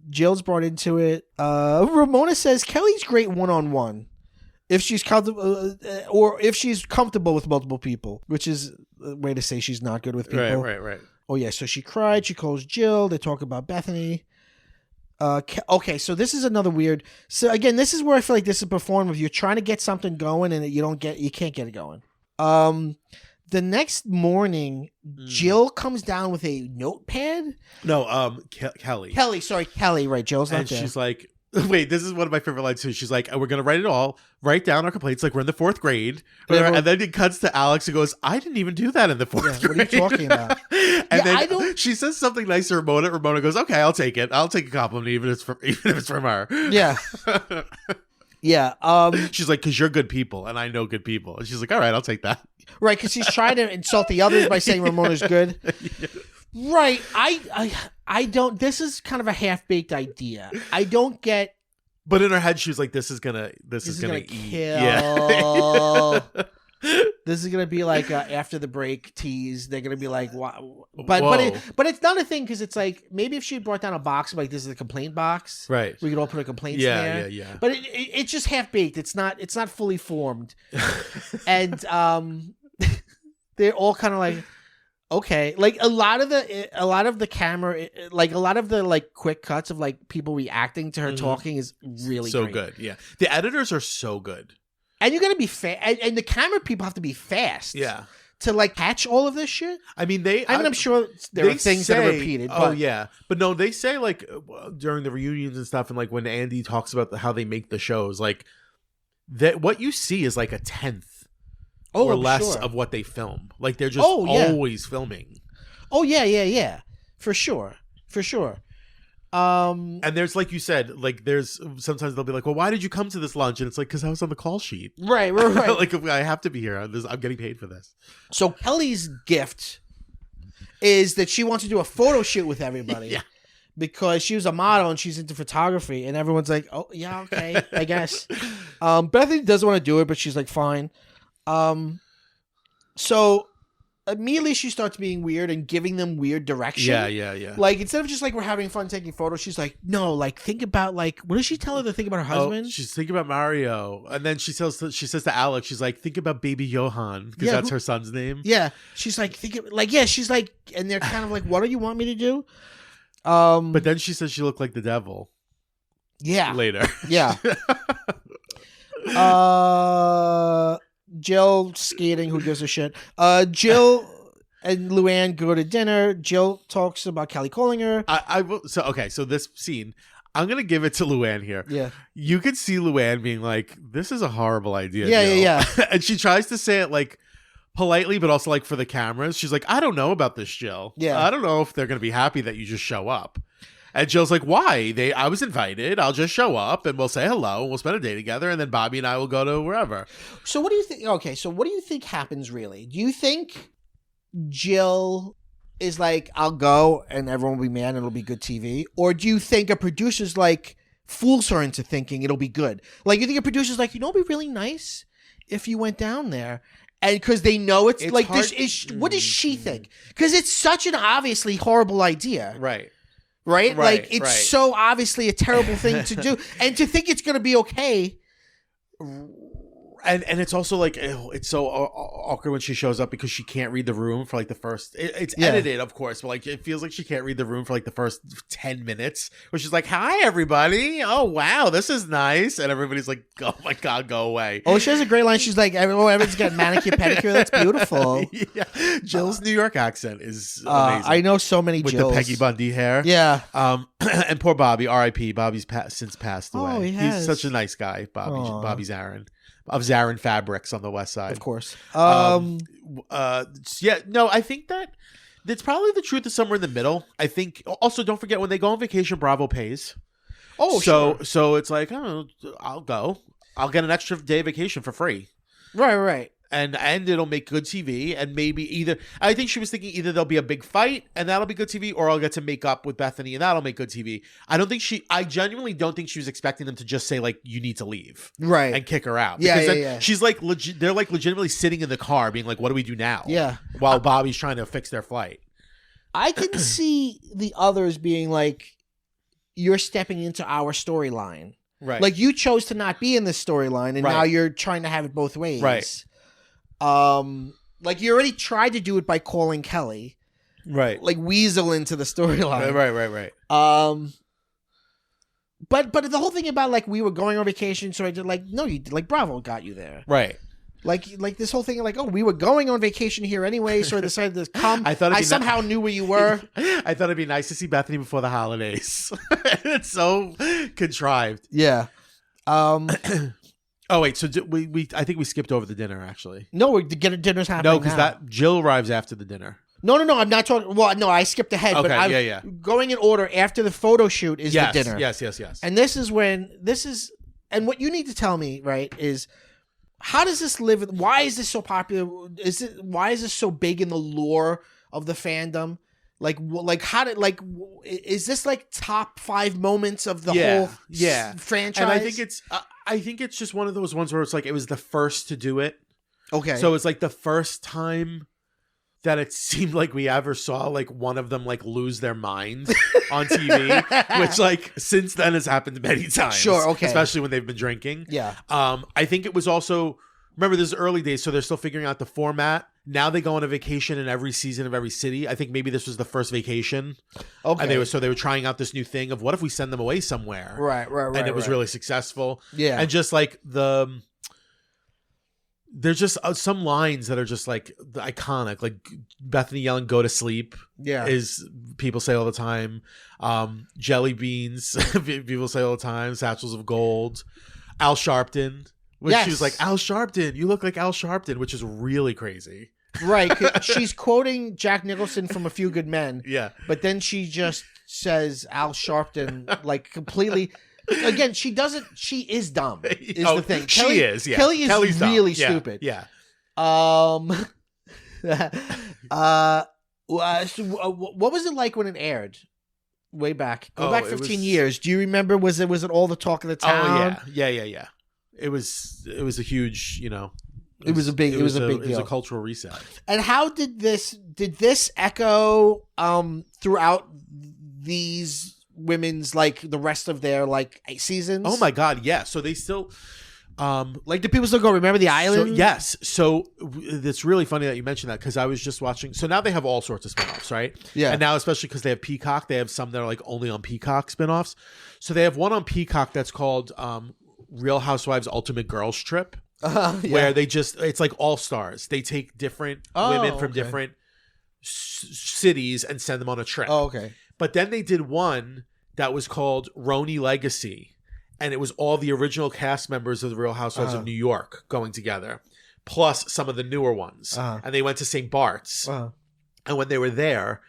Jill's brought into it. Ramona says Kelly's great one-on-one. If she's comfortable, or if she's comfortable with multiple people, which is a way to say she's not good with people. Right. Oh yeah, so she cried. She calls Jill. They talk about Bethany. Okay, so this is another weird. So again, this is where I feel like this is performative. You're trying to get something going, and you can't get it going. The next morning, Jill comes down with a notepad. No, Kelly. Kelly. Right, Jill's not there. And she's like, wait, this is one of my favorite lines too. She's like, we're going to write down our complaints like we're in the 4th grade. And then it cuts to Alex who goes, I didn't even do that in the 4th grade. What are you talking about? And then she says something nice to Ramona. Ramona goes, okay, I'll take it. I'll take a compliment even if it's from her. Yeah. Yeah. She's like, because you're good people and I know good people. And she's like, all right, I'll take that. Right, because she's trying to insult the others by saying Ramona's good. Yeah. Right. I don't. This is kind of a half-baked idea. I don't get. But in her head, she was like, "This is gonna eat." Kill. Yeah. This is gonna be like after the break tease. They're gonna be like, "Wow!" But it's not a thing because it's like maybe if she brought down a box like this is a complaint box, right? We could all put our complaints in there. Yeah. But it's just half-baked. It's not fully formed, and they're all kind of like. Okay, like a lot of the camera, like a lot of the like quick cuts of like people reacting to her talking is really so great. Good. Yeah, the editors are so good, and you got to be fast, and the camera people have to be fast. Yeah, to like catch all of this shit. I mean, I'm sure there are things that are repeated. But, yeah, but no, they say like during the reunions and stuff, and like when Andy talks about how they make the shows, like that what you see is like a 10th. Or less of what they film. Like they're just always filming. Oh yeah. For sure. And there's like you said, like there's sometimes they'll be like, well, why did you come to this lunch? And it's like, because I was on the call sheet. Right. Like I have to be here. I'm getting paid for this. So Kelly's gift is that she wants to do a photo shoot with everybody. Yeah. Because she was a model and she's into photography, and everyone's like, oh yeah, okay, I guess. Bethany doesn't want to do it, but she's like, fine. So immediately she starts being weird and giving them weird direction. Yeah. Like instead of just like we're having fun taking photos, she's like, no, like think about like what does she tell her to think about her husband? She's thinking about Mario, and then she says to Alex, she's like, think about baby Johan because that's her son's name. Yeah, she's like she's like, and they're kind of like, what do you want me to do? But then she says she looked like the devil. Yeah. Later. Yeah. Jill skating, who gives a shit. Jill and Luann go to dinner. Jill talks about Kelly calling her. I will. So this scene, I'm gonna give it to Luann here. Yeah, you could see Luann being like, "This is a horrible idea." Yeah. And she tries to say it like politely, but also like for the cameras. She's like, "I don't know about this, Jill. Yeah, I don't know if they're gonna be happy that you just show up." And Jill's like, why? I was invited. I'll just show up and we'll say hello and we'll spend a day together. And then Bobby and I will go to wherever. So what do you think? Okay, so what do you think happens really? Do you think Jill is like, I'll go and everyone will be mad and it'll be good TV? Or do you think a producer's like fools her into thinking it'll be good? Like, you think a producer's like, it'd be really nice if you went down there? And because they know it's like hard. What does she think? Because it's such an obviously horrible idea. Right. Like, it's so obviously a terrible thing to do. And to think it's going to be okay. And it's also like, it's so awkward when she shows up because she can't read the room for like the first, it's edited of course, but like it feels like she can't read the room for like the first 10 minutes where she's like, hi everybody, oh wow, this is nice, and everybody's like, oh my god, go away. Oh, she has a great line. She's like, everyone's got manicure pedicure, that's beautiful. Yeah, Jill's New York accent is amazing. I know so many with Jills. the Peggy Bundy hair. Yeah. And poor Bobby, R.I.P. Bobby's since passed away. Oh, He's such a nice guy. Bobby Zarin. Of Zarin Fabrics on the west side. Of course. I think that it's probably the truth is somewhere in the middle. I think also, don't forget, when they go on vacation, Bravo pays. Oh, so it's like, oh, I'll go. I'll get an extra day of vacation for free. Right. And it'll make good TV, and maybe I think she was thinking either there'll be a big fight and that'll be good TV, or I'll get to make up with Bethany and that'll make good TV. I genuinely don't think she was expecting them to just say like, you need to leave. Right. And kick her out. Yeah. She's like, they're like legitimately sitting in the car being like, what do we do now? Yeah. While Bobby's trying to fix their flight. I can see the others being like, you're stepping into our storyline. Right. Like, you chose to not be in this storyline, and now you're trying to have it both ways. Right. Like, you already tried to do it by calling Kelly. Right. Like, weasel into the storyline. Right. But the whole thing about, like, we were going on vacation, so I did, like, no, you like, Bravo got you there. Right. Like this whole thing, like, oh, we were going on vacation here anyway, so I decided to come. I somehow knew where you were. I thought it'd be nice to see Bethany before the holidays. It's so contrived. Yeah. Oh wait, so I think we skipped over the dinner actually. No, we're getting dinner's happening. No, because that Jill arrives after the dinner. No, I'm not talking. Well, no, I skipped ahead. Okay, but I'm going in order. After the photo shoot is the dinner. Yes. And and what you need to tell me, right, is how does this live? Why is this so popular? Why is this so big in the lore of the fandom? Is this like top 5 moments of the whole franchise? And I think it's just one of those ones where it's like it was the first to do it. Okay. So it's like the first time that it seemed like we ever saw like one of them like lose their mind on TV, which like since then has happened many times. Sure, okay. Especially when they've been drinking. Yeah. I think it was also, remember this is early days, so they're still figuring out the format. Now they go on a vacation in every season of every city. I think maybe this was the first vacation. Okay. And they were trying out this new thing of what if we send them away somewhere? Right. And it was really successful. Yeah. And just like there's just some lines that are just like the iconic, like Bethany yelling "Go to sleep." Yeah, is people say all the time. Jellybeans, people say all the time. Satchels of gold. Al Sharpton, which she was like, "Al Sharpton, you look like Al Sharpton," which is really crazy. Right, she's quoting Jack Nicholson from A Few Good Men. Yeah, but then she just says Al Sharpton like completely. Again, she is dumb, is the thing. Kelly is, yeah. Kelly's really dumb. stupid. Yeah. So what was it like when it aired? Way back. Go back 15 years. Do you remember, was it all the talk of the town? Oh, yeah. It was a huge, it was a big deal. It was a cultural reset. And how did this echo throughout these women's, like the rest of their like seasons? Oh my god, yeah. So they still like, do people still go remember the island? So, yes. So it's really funny that you mentioned that, because I was just watching. So now they have all sorts of spinoffs, right? Yeah. And now, especially because they have Peacock, they have some that are like only on Peacock spinoffs. So they have one on Peacock that's called Real Housewives Ultimate Girls Trip, where it's like all stars. They take different women from different cities and send them on a trip. Oh, okay. But then they did one that was called RHONY Legacy, and it was all the original cast members of the Real Housewives of New York going together, plus some of the newer ones. And they went to St. Bart's. And when they were there,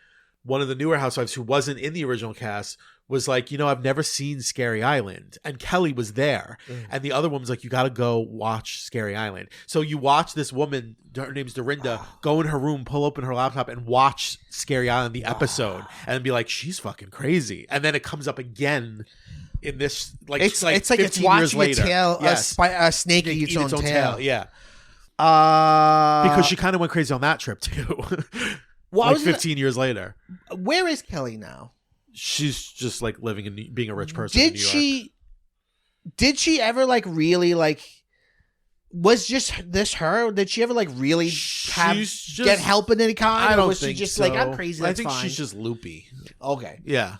one of the newer housewives who wasn't in the original cast was like, I've never seen Scary Island. And Kelly was there. And the other woman's like, you got to go watch Scary Island. So you watch this woman, her name's Dorinda, go in her room, pull open her laptop and watch Scary Island, the episode, and be like, she's fucking crazy. And then it comes up again in this, like, it's like 15 it's watching years later. A tail, Yes. a snake eat its own tail. Yeah. Because she kind of went crazy on that trip too. Well, like 15 years later. Where is Kelly now? She's just like living and being a rich person in New York. Did she ever like really like? Was just this her? Did she ever like really get help in any kind? I don't was think she just so. like, I'm crazy? That's I think fine. she's just loopy. Okay. Yeah.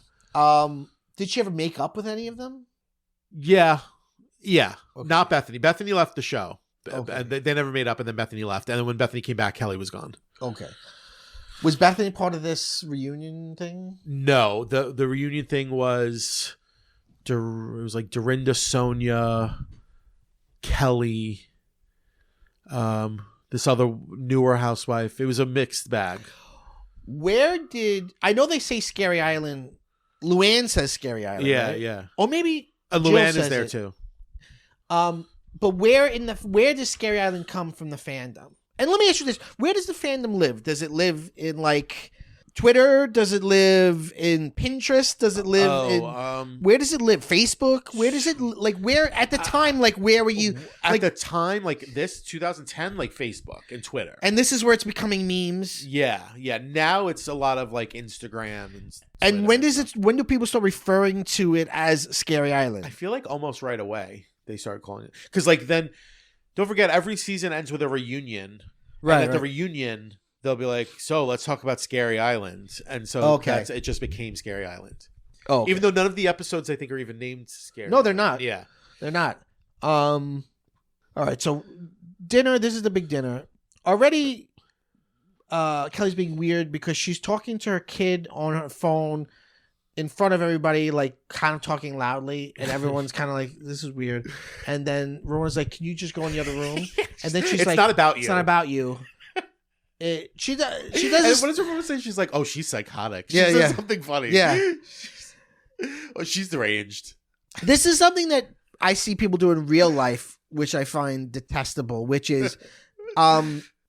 Did she ever make up with any of them? Yeah. Okay. Not Bethany. Bethany left the show. Okay. And they never made up, and then Bethany left. And then when Bethany came back, Kelly was gone. Okay. Was Bethany part of this reunion thing? No. The reunion thing was it was like Dorinda, Sonia, Kelly, this other newer housewife. It was a mixed bag. I know they say Scary Island. Luann says Scary Island. Yeah, right? yeah. Or maybe Luann Jill is there it. too. But where does Scary Island come from the fandom? And let me ask you this: where does the fandom live? Does it live in like Twitter? Does it live in Pinterest? Does it live in where does it live? Facebook? Where does it like? Where at the time? Like where were you? At the time, like this 2010, like Facebook and Twitter. And this is where it's becoming memes. Yeah. Now it's a lot of like Instagram and. And when do people start referring to it as Scary Island? I feel like almost right away they started calling it, because like then don't forget every season ends with a reunion. Right. And at the reunion they'll be like, so let's talk about Scary Island, and so it just became Scary Island. Oh, okay. Even though none of the episodes I think are even named Scary. No, they're not. Yeah, they're not. All right, so dinner. This is the big dinner already. Kelly's being weird because she's talking to her kid on her phone in front of everybody, like kind of talking loudly, and everyone's kind of like, "This is weird." And then Rona's like, "Can you just go in the other room?" And then she's like, "It's not about you. It's not about you." She does. And what does her mom say? She's like, "Oh, she's psychotic." She says something funny. Yeah. She's deranged. This is something that I see people do in real life, which I find detestable. Which is,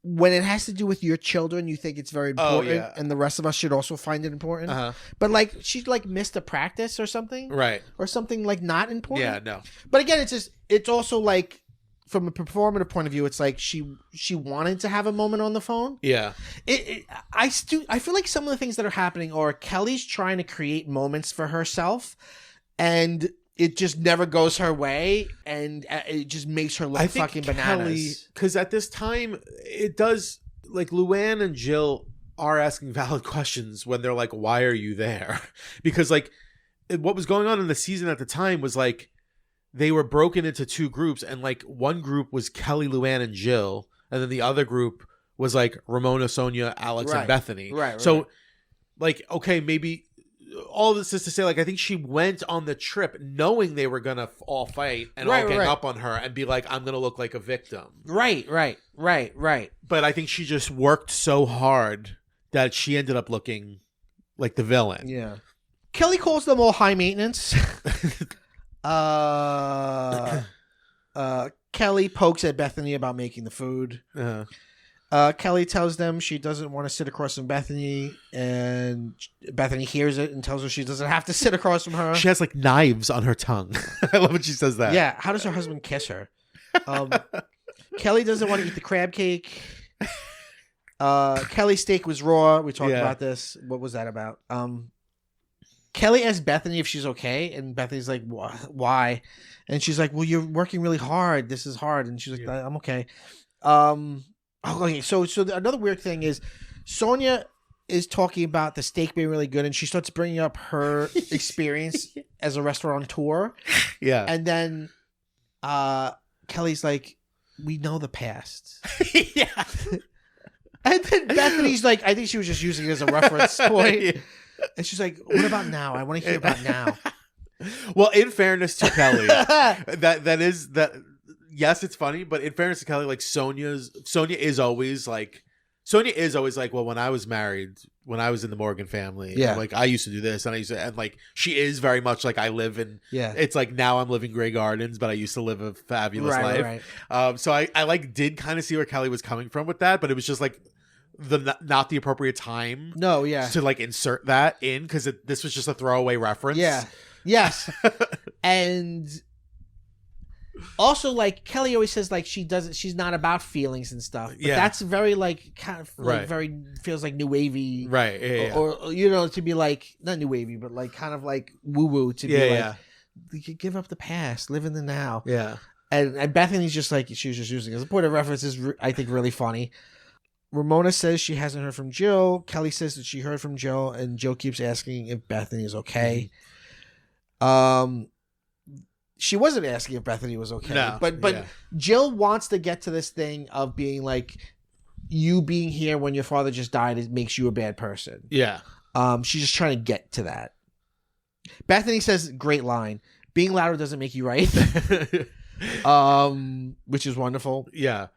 when it has to do with your children, you think it's very important, and the rest of us should also find it important. But like, she like missed a practice or something, right? Or something like not important. Yeah, no. But again, it's also like, from a performative point of view, it's like she wanted to have a moment on the phone. Yeah. I feel like some of the things that are happening are Kelly's trying to create moments for herself, and it just never goes her way, and it just makes her look fucking bananas. Because at this time, it does, like, Luann and Jill are asking valid questions when they're like, why are you there? Because, like, what was going on in the season at the time was, like, they were broken into two groups, and, like, one group was Kelly, Luann, and Jill, and then the other group was, like, Ramona, Sonia, Alex, and Bethany. Right. So, like, okay, maybe all this is to say, like, I think she went on the trip knowing they were gonna all fight and all gang up on her and be like, I'm gonna look like a victim. Right. But I think she just worked so hard that she ended up looking like the villain. Yeah. Kelly calls them all high maintenance. Kelly pokes at Bethany about making the food. Kelly tells them she doesn't want to sit across from Bethany, and Bethany hears it and tells her she doesn't have to sit across from her. She has like knives on her tongue. I love when she says that. Yeah. How does her husband kiss her? Kelly doesn't want to eat the crab cake. Kelly's steak was raw. We talked about this. What was that about? Kelly asks Bethany if she's okay, and Bethany's like, why? And she's like, well, you're working really hard. This is hard. And she's like, I'm okay. Okay, so another weird thing is Sonia is talking about the steak being really good, and she starts bringing up her experience as a restaurateur. Yeah. And then Kelly's like, we know the past. Yeah. And then Bethany's like, I think she was just using it as a reference point. Yeah. And she's like, what about now? I want to hear about now. Well, in fairness to Kelly, that is. Yes, it's funny, but in fairness to Kelly, like Sonia is always like Sonia is always like, well, when I was married, when I was in the Morgan family, like I used to do this, and I used to, and like she is very much like I live in. Yeah, it's like now I'm living Grey Gardens, but I used to live a fabulous life. Right. So I like did kind of see where Kelly was coming from with that, but it was just like not the appropriate time. No, yeah, to like insert that in because this was just a throwaway reference. Yeah, yes, and. Also, like Kelly always says, like she's not about feelings and stuff. But that's very like kind of like very feels like new wavy, right? Yeah, or you know, to be like not new wavy, but like kind of like woo woo to be like give up the past, live in the now. Yeah, and Bethany's just like she was just using it as a point of reference is I think really funny. Ramona says she hasn't heard from Jill. Kelly says that she heard from Jill, and Jill keeps asking if Bethany is okay. She wasn't asking if Bethany was okay, no, but Jill wants to get to this thing of being like, you being here when your father just died, it makes you a bad person. Yeah. She's just trying to get to that. Bethany says, great line, being louder doesn't make you right. Which is wonderful. Yeah.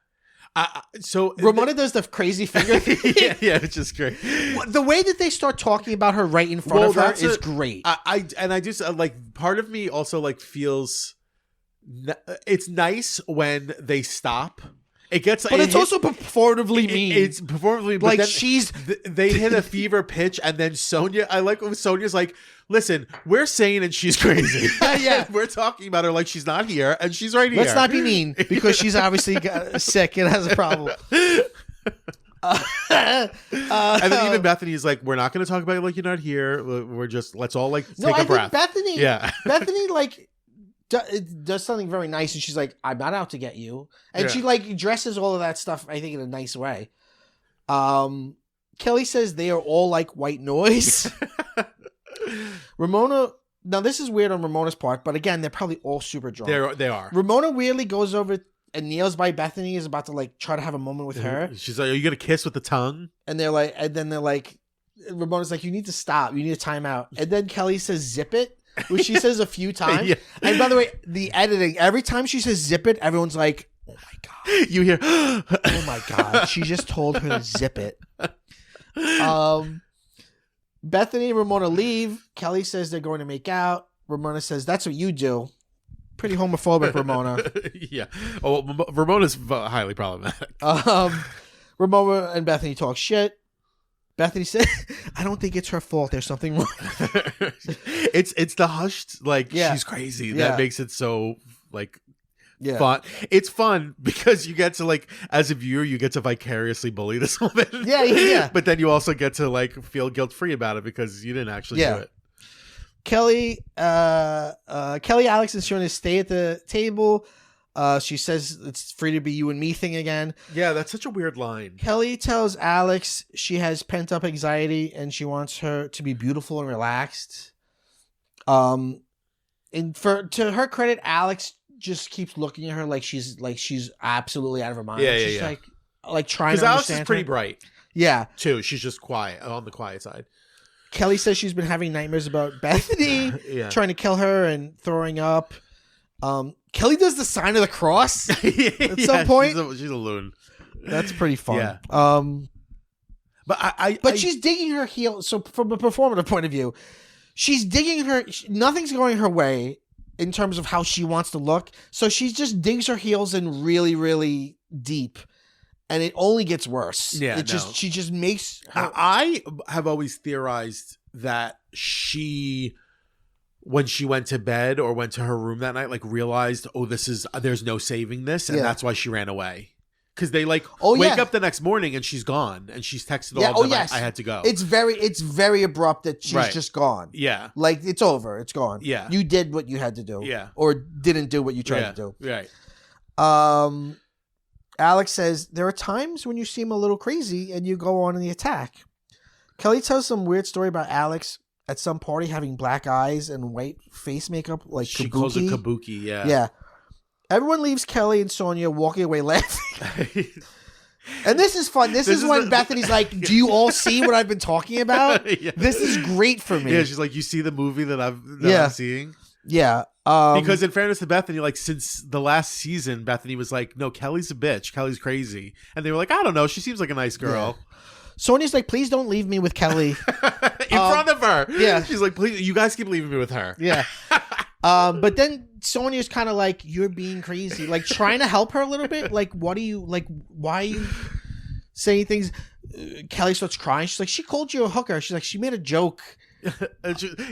So Ramona does the crazy finger thing. yeah, it's just great. The way that they start talking about her right in front of her is great. I just like part of me also like feels it's nice when they stop. It gets, but it's also performatively mean. It's performatively, but like they hit a fever pitch, and then Sonia. I like when Sonia's like, "Listen, we're sane and she's crazy. Yeah, we're talking about her like she's not here and she's right here. Let's not be mean because she's obviously sick and has a problem." And then even Bethany is like, "We're not going to talk about it like you're not here. We're just let's all like take a breath." Bethany, Bethany like. Does something very nice, and she's like, "I'm not out to get you," and she like dresses all of that stuff, I think, in a nice way. Kelly says they are all like white noise. Ramona, now this is weird on Ramona's part, but again, they're probably all super drunk. They are. Ramona weirdly goes over and kneels by Bethany, is about to like try to have a moment with her. She's like, "Are you gonna kiss with the tongue?" And they're like, Ramona's like, "You need to stop. You need a timeout." And then Kelly says, "Zip it." Which she says a few times. Yeah. And by the way, the editing, every time she says zip it, everyone's like, "Oh my God." You hear, "Oh my God." She just told her to zip it. Bethany and Ramona leave. Kelly says they're going to make out. Ramona says, "That's what you do." Pretty homophobic, Ramona. Yeah. Oh, Ramona's highly problematic. Ramona and Bethany talk shit. Bethany said, "I don't think it's her fault. There's something wrong." It's the hushed, like, she's crazy. That makes it so, like, fun. It's fun because you get to, like, as a viewer, you get to vicariously bully this woman. Yeah. But then you also get to, like, feel guilt-free about it because you didn't actually do it. Kelly, Alex, and Shona stay at the table. She says it's free to be you and me thing again. Yeah, that's such a weird line. Kelly tells Alex she has pent up anxiety and she wants her to be beautiful and relaxed. And to her credit, Alex just keeps looking at her like she's absolutely out of her mind. She's like trying to understand. Because Alex is pretty bright. Yeah. Too. She's just quiet, on the quiet side. Kelly says she's been having nightmares about Bethany trying to kill her and throwing up. Kelly does the sign of the cross at some point. She's a loon. That's pretty fun. Yeah. But she's digging her heel. So from a performative point of view, she's digging her. Nothing's going her way in terms of how she wants to look. So she just digs her heels in really, really deep, and it only gets worse. Yeah. She just makes. I have always theorized that she, when she went to bed or went to her room that night, like realized, there's no saving this, and that's why she ran away. Because they wake up the next morning and she's gone, and she's texted all of them. I had to go. It's very abrupt that she's just gone. Yeah, like it's over. It's gone. Yeah, you did what you had to do. Yeah, or didn't do what you tried to do. Right. Alex says there are times when you seem a little crazy and you go on in the attack. Kelly tells some weird story about Alex at some party having black eyes and white face makeup, like she kabuki. calls it kabuki. Yeah. Yeah. Everyone leaves Kelly and Sonia walking away laughing. And this is fun. This is when Bethany's like, "Do you all see what I've been talking about? Yeah. This is great for me." Yeah, she's like, "You see the movie that I'm seeing?" Yeah. Because in fairness to Bethany, like since the last season, Bethany was like, "No, Kelly's a bitch. Kelly's crazy," and they were like, "I don't know. She seems like a nice girl." Yeah. Sonya's like, "Please don't leave me with Kelly." In front of her. Yeah. She's like, "Please, you guys keep leaving me with her." Yeah. But then Sonya's kind of like, "You're being crazy," like trying to help her a little bit. Like, what are you like? Why are you saying things? Kelly starts crying. She's like, "She called you a hooker." She's like, "She made a joke."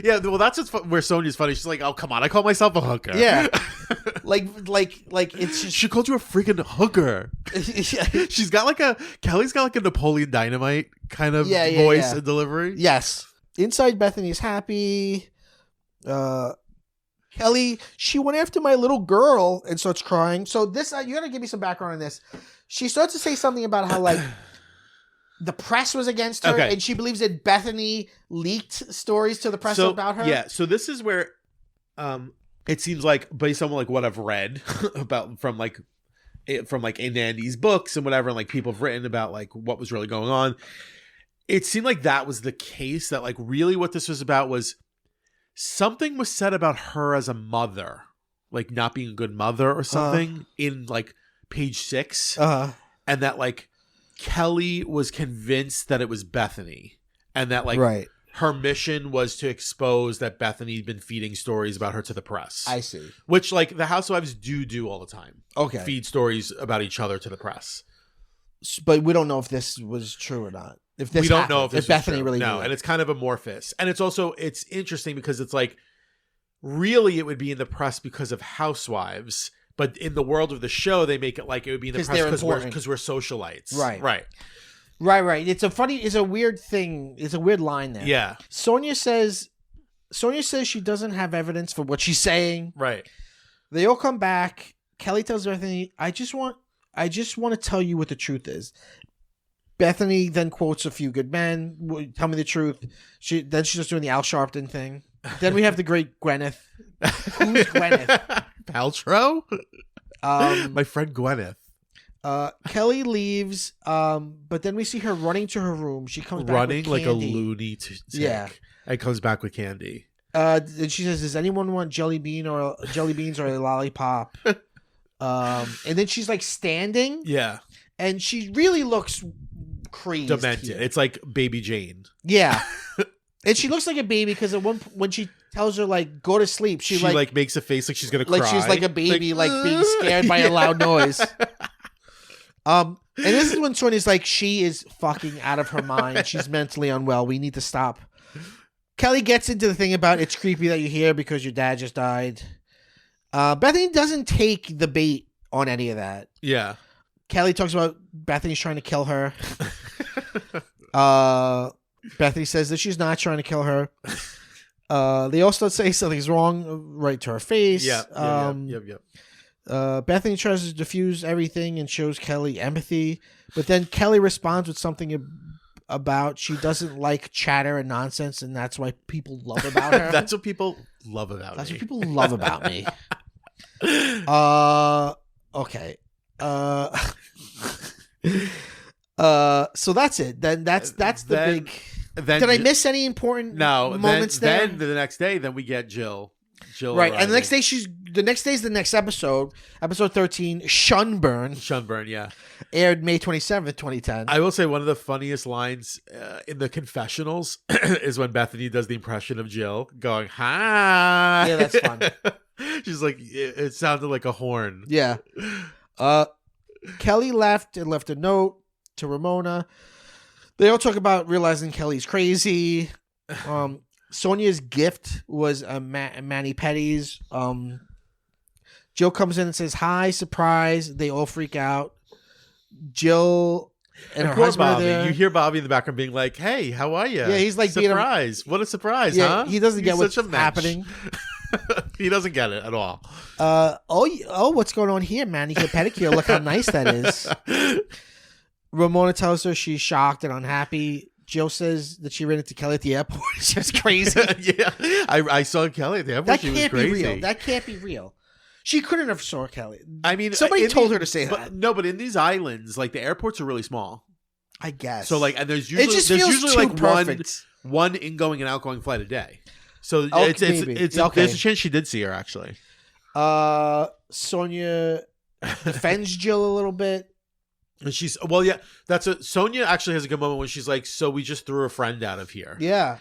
Yeah, well, that's where Sonya's funny. She's like, "Oh, come on, I call myself a hooker." Yeah, like it's just... She called you a freaking hooker. She's got Kelly's got like a Napoleon Dynamite kind of voice and delivery. Yes. Inside, Bethany's happy. Kelly, she went after my little girl and starts crying. So this, you got to give me some background on this. She starts to say something about how like the press was against her, and she believes that Bethany leaked stories to the press about her. Yeah, so this is where it seems like, based on like what I've read about from in Andy's books and whatever, and like people have written about like what was really going on, it seemed like that was the case. That like really what this was about was something was said about her as a mother, like not being a good mother or something in like page 6, and that like Kelly was convinced that it was Bethany, and that like her mission was to expose that Bethany had been feeding stories about her to the press. I see. Which like the Housewives do all the time. Okay. Feed stories about each other to the press. But we don't know if this was true or not. If this we don't know if Bethany really no, and it's kind of amorphous. And it's interesting because it's like really it would be in the press because of Housewives. But in the world of the show, they make it like it would be in the press because we're socialites. Right. It's a weird thing. It's a weird line there. Yeah. Sonia says she doesn't have evidence for what she's saying. Right. They all come back. Kelly tells Bethany, I just want to tell you what the truth is. Bethany then quotes A Few Good Men. Tell me the truth. She's just doing the Al Sharpton thing. Then we have the great Gwyneth. Who's Gwyneth? Paltrow? My friend Gwyneth. Kelly leaves, but then we see her running to her room. She comes back running with like a loony tick. Yeah. And comes back with candy. And she says, does anyone want jellybeans or a lollipop? And then she's like standing. Yeah. And she really looks crazy. Demented. It's like Baby Jane. Yeah. And she looks like a baby because when she tells her like go to sleep, she like makes a face like she's gonna cry. Like she's like a baby, like being scared by a loud noise. And this is when Sonya's like, she is fucking out of her mind. She's mentally unwell. We need to stop. Kelly gets into the thing about it's creepy that you're here because your dad just died. Bethany doesn't take the bait on any of that. Yeah. Kelly talks about Bethany's trying to kill her. Bethany says that she's not trying to kill her. They also say something's wrong right to her face. Yep. Bethany tries to diffuse everything and shows Kelly empathy, but then Kelly responds with something about she doesn't like chatter and nonsense, and that's why people love about her. That's what people love about me. That's what people love about me. Okay. So that's it. Then that's the big. Did I miss any important moments there? Then the next day, we get Jill. Right, arriving. And the next day is the next episode 13, Shunburn, yeah, aired May 27th, 2010. I will say one of the funniest lines in the confessionals is when Bethany does the impression of Jill going, hi. Yeah, that's fun. She's like, it sounded like a horn. Yeah. Kelly left and left a note to Ramona. They all talk about realizing Kelly's crazy. Sonia's gift was a mani pedis. Jill comes in and says, hi, surprise. They all freak out. Jill and her husband Bobby. are there. You hear Bobby in the background being like, hey, how are you? Yeah, he's like surprise. What a surprise, huh? He doesn't get what's happening. He doesn't get it at all. What's going on here? Manicure, pedicure. Look how nice that is. Ramona tells her she's shocked and unhappy. Jill says that she ran into Kelly at the airport. It's just crazy. Yeah, I saw Kelly at the airport. That she can't was crazy. be real. That can't be real. She couldn't have saw Kelly. I mean, somebody told her to say that. No, but in these islands, like the airports are really small. I guess. So like, and there's usually like one ingoing and outgoing flight a day. So maybe. it's Okay. there's a chance she did see her actually. Sonia defends Jill a little bit. And Sonia actually has a good moment when she's like, so we just threw a friend out of here. Yeah.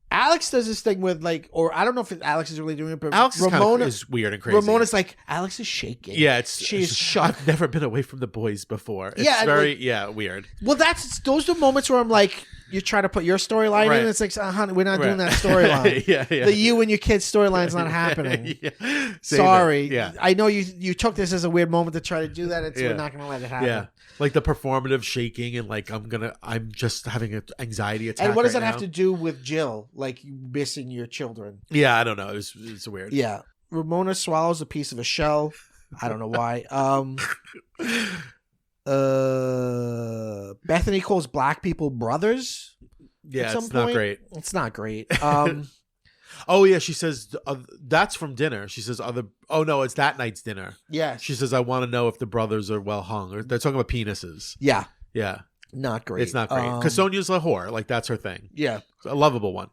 Alex does this thing with or I don't know if Alex is really doing it, but Alex Ramona is weird and crazy. Ramona's like, Alex is shaking. Yeah, she's shocked. I've never been away from the boys before. It's very weird. Well, those are moments where I'm like, you try to put your storyline in, and it's like, honey, we're not doing that storyline. Yeah. The you and your kids storyline's not happening. Yeah. Sorry. Yeah. I know you took this as a weird moment to try to do that. We're not going to let it happen. Yeah. Like the performative shaking and like I'm just having an anxiety attack. And what does that now. have to do with Jill? Like you missing your children? Yeah, I don't know. It's weird. Yeah. Ramona swallows a piece of a shell. I don't know why. Bethany calls black people brothers. Yeah, it's not great. It's not great. Oh yeah, she says that's from dinner. She says oh no, it's that night's dinner. Yeah. She says I want to know if the brothers are well hung. Or they're talking about penises. Yeah. Yeah. Not great. It's not great. Because Sonia's a whore. Like that's her thing. Yeah. A lovable one.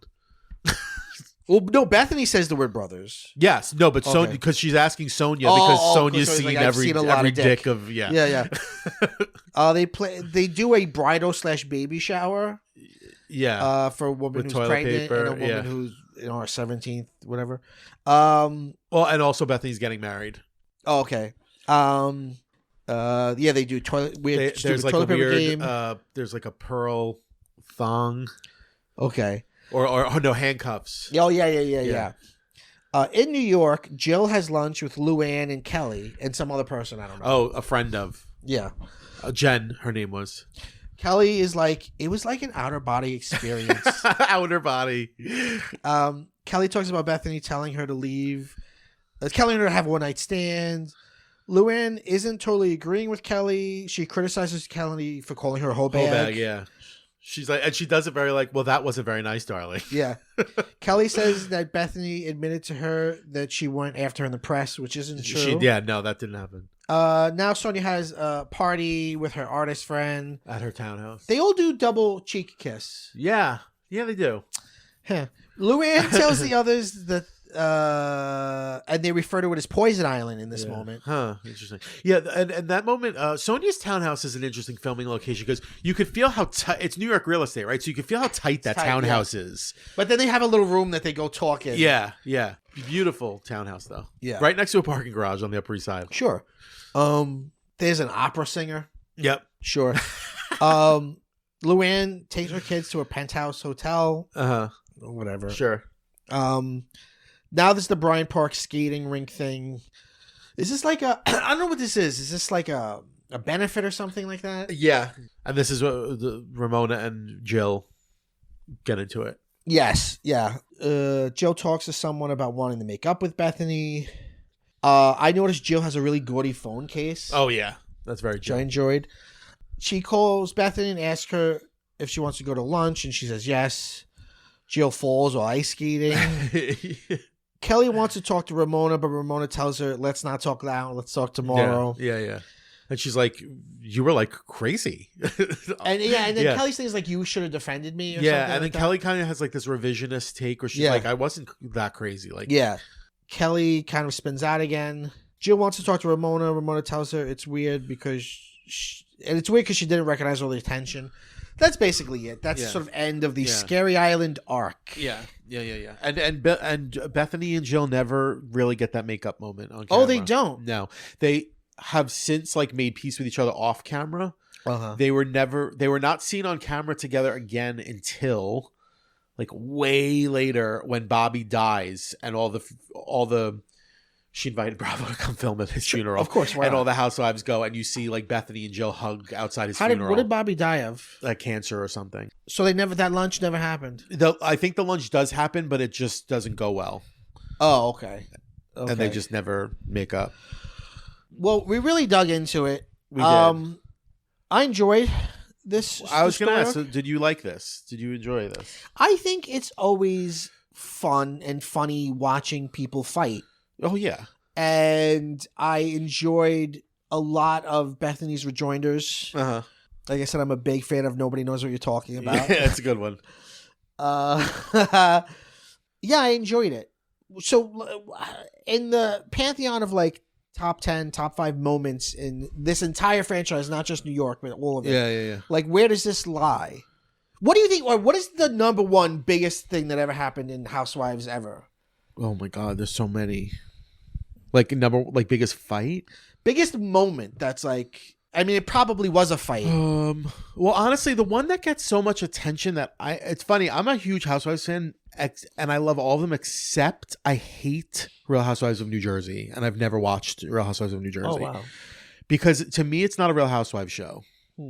Well, no, Bethany says the word brothers. Yes. No, but Sonia, because she's asking Sonia because Sonia's seen every dick of Yeah. They do a bridal/baby shower. Yeah. For a woman with who's pregnant paper, and a woman who's her 17th, whatever. Well, and also Bethany's getting married. Oh, okay. They do toilet. There's like toilet a paper weird. game. There's like a pearl thong. Okay. Or no, handcuffs. Oh yeah. In New York, Jill has lunch with Luann and Kelly and some other person I don't know. Oh, a friend of. Yeah. Jen, her name was. Kelly is like, it was like an outer body experience. Outer body. Kelly talks about Bethany telling her to leave. Kelly and her have a one-night stand. Luann isn't totally agreeing with Kelly. She criticizes Kelly for calling her a hoe bag. Yeah. She's like, and she does it very like, well, that wasn't very nice, darling. Yeah. Kelly says that Bethany admitted to her that she went after her in the press, which isn't true. No, that didn't happen. Now Sonia has a party with her artist friend. At her townhouse. They all do double cheek kiss. Yeah. Yeah, they do. Huh. Luann tells the others that and they refer to it as Poison Island in this moment. Huh. Interesting. Yeah, and that moment, Sonia's townhouse is an interesting filming location because you could feel how tight. It's New York real estate, right? So you can feel how tight that townhouse is. But then they have a little room that they go talk in. Yeah. Beautiful townhouse, though. Yeah. Right next to a parking garage on the Upper East Side. Sure. There's an opera singer. Yep. Sure. Luann takes her kids to a penthouse hotel. Whatever. Sure. Now there's the Bryant Park skating rink thing. Is this like I don't know what this is. Is this like a benefit or something like that? Yeah. And this is what Ramona and Jill get into it. Yes. Yeah. Jill talks to someone about wanting to make up with Bethany. I noticed Jill has a really gaudy phone case. Oh, yeah. That's very Jill. Which I enjoyed. She calls Bethany and asks her if she wants to go to lunch, and she says yes. Jill falls while ice skating. Kelly wants to talk to Ramona, but Ramona tells her, let's not talk now. Let's talk tomorrow. Yeah. And she's like, you were like crazy. and then Kelly's thing is like, you should have defended me. Or something and then like Kelly kind of has like this revisionist take where she's like, I wasn't that crazy. Like, yeah. Kelly kind of spins out again. Jill wants to talk to Ramona. Ramona tells her it's weird because she didn't recognize all the attention. That's basically it. That's the sort of end of the Scary Island arc. Yeah. And Bethany and Jill never really get that makeup moment on camera. Oh, they don't? No. They have since like made peace with each other off camera. Uh-huh. They were not seen on camera together again until like way later when Bobby dies and all the she invited Bravo to come film at his funeral. Of course, and all the housewives go, and you see like Bethany and Jill hug outside his funeral. What did Bobby die of? Like cancer or something. So that lunch never happened. I think the lunch does happen, but it just doesn't go well. Oh, okay. And they just never make up. Well, we really dug into it. We did. I enjoyed this. I was going to ask, so did you like this? Did you enjoy this? I think it's always fun and funny watching people fight. Oh, yeah. And I enjoyed a lot of Bethany's rejoinders. Uh-huh. Like I said, I'm a big fan of Nobody Knows What You're Talking About. Yeah, that's a good one. Yeah, I enjoyed it. So in the pantheon of like top 10, top 5 moments in this entire franchise, not just New York, but all of it. Yeah. Like, where does this lie? What do you think, or what is the number one biggest thing that ever happened in Housewives ever? Oh my God, there's so many. Biggest fight? Biggest moment that's like, I mean, it probably was a fight. Well, honestly, the one that gets so much attention it's funny, I'm a huge Housewives fan, and I love all of them except I hate Real Housewives of New Jersey, and I've never watched Real Housewives of New Jersey. Oh, wow. Because to me, it's not a Real Housewives show.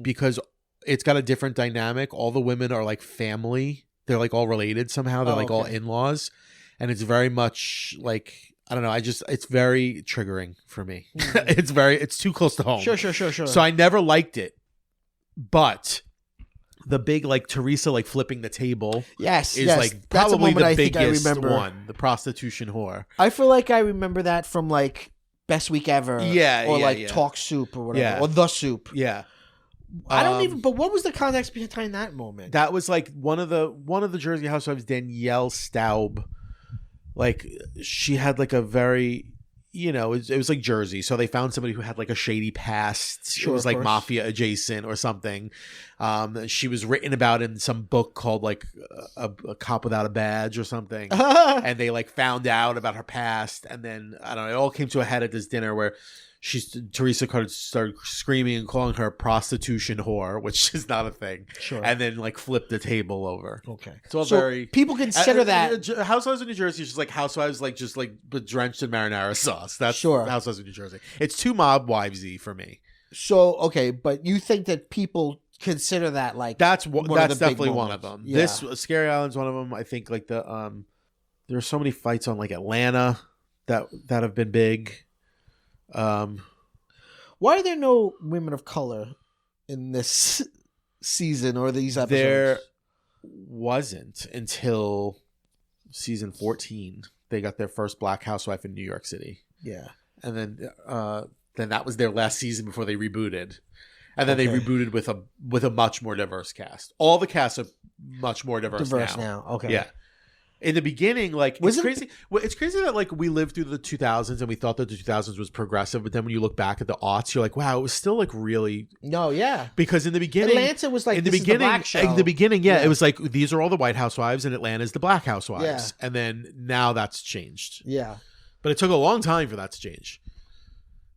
Because it's got a different dynamic. All the women are like family. They're like all related somehow. They're all in-laws. And it's very much like, I don't know. It's very triggering for me. It's too close to home. Sure. So I never liked it. But the big like Teresa like flipping the table is like probably the biggest one. The prostitution whore. I feel like I remember that from like Best Week Ever. Or Talk Soup or whatever. Yeah. Or The Soup. Yeah. I don't even. But what was the context behind that moment? That was like one of the Jersey Housewives, Danielle Staub. Like she had like a very, it was like Jersey. So they found somebody who had like a shady past. It was like mafia adjacent or something. She was written about in some book called like a Cop Without a Badge or something. And they like found out about her past. And then I don't know. It all came to a head at this dinner where Teresa started screaming and calling her a prostitution whore, which is not a thing. Sure. And then like flipped the table over. Okay. It's all very people consider that Housewives of New Jersey is just like Housewives just drenched in marinara sauce. That's Housewives of New Jersey. It's too mob wivesy for me. So okay, but you think that people consider that like that's definitely one of them. Yeah. This Scary Island's one of them. I think like there are so many fights on like Atlanta that have been big. Why are there no women of color in this season or these episodes? There wasn't until season 14. They got their first black housewife in New York City. Yeah. And then that was their last season before they rebooted. And then they rebooted with a much more diverse cast. All the casts are much more diverse now. Okay. Yeah. In the beginning, like crazy. Well, it's crazy that like we lived through the 2000s and we thought that the 2000s was progressive, but then when you look back at the aughts, you're like, wow, it was still like really. No, yeah. Because in the beginning, Atlanta was like in the beginning, it was like these are all the white housewives and Atlanta's the black housewives, yeah. And then now that's changed. Yeah, but it took a long time for that to change,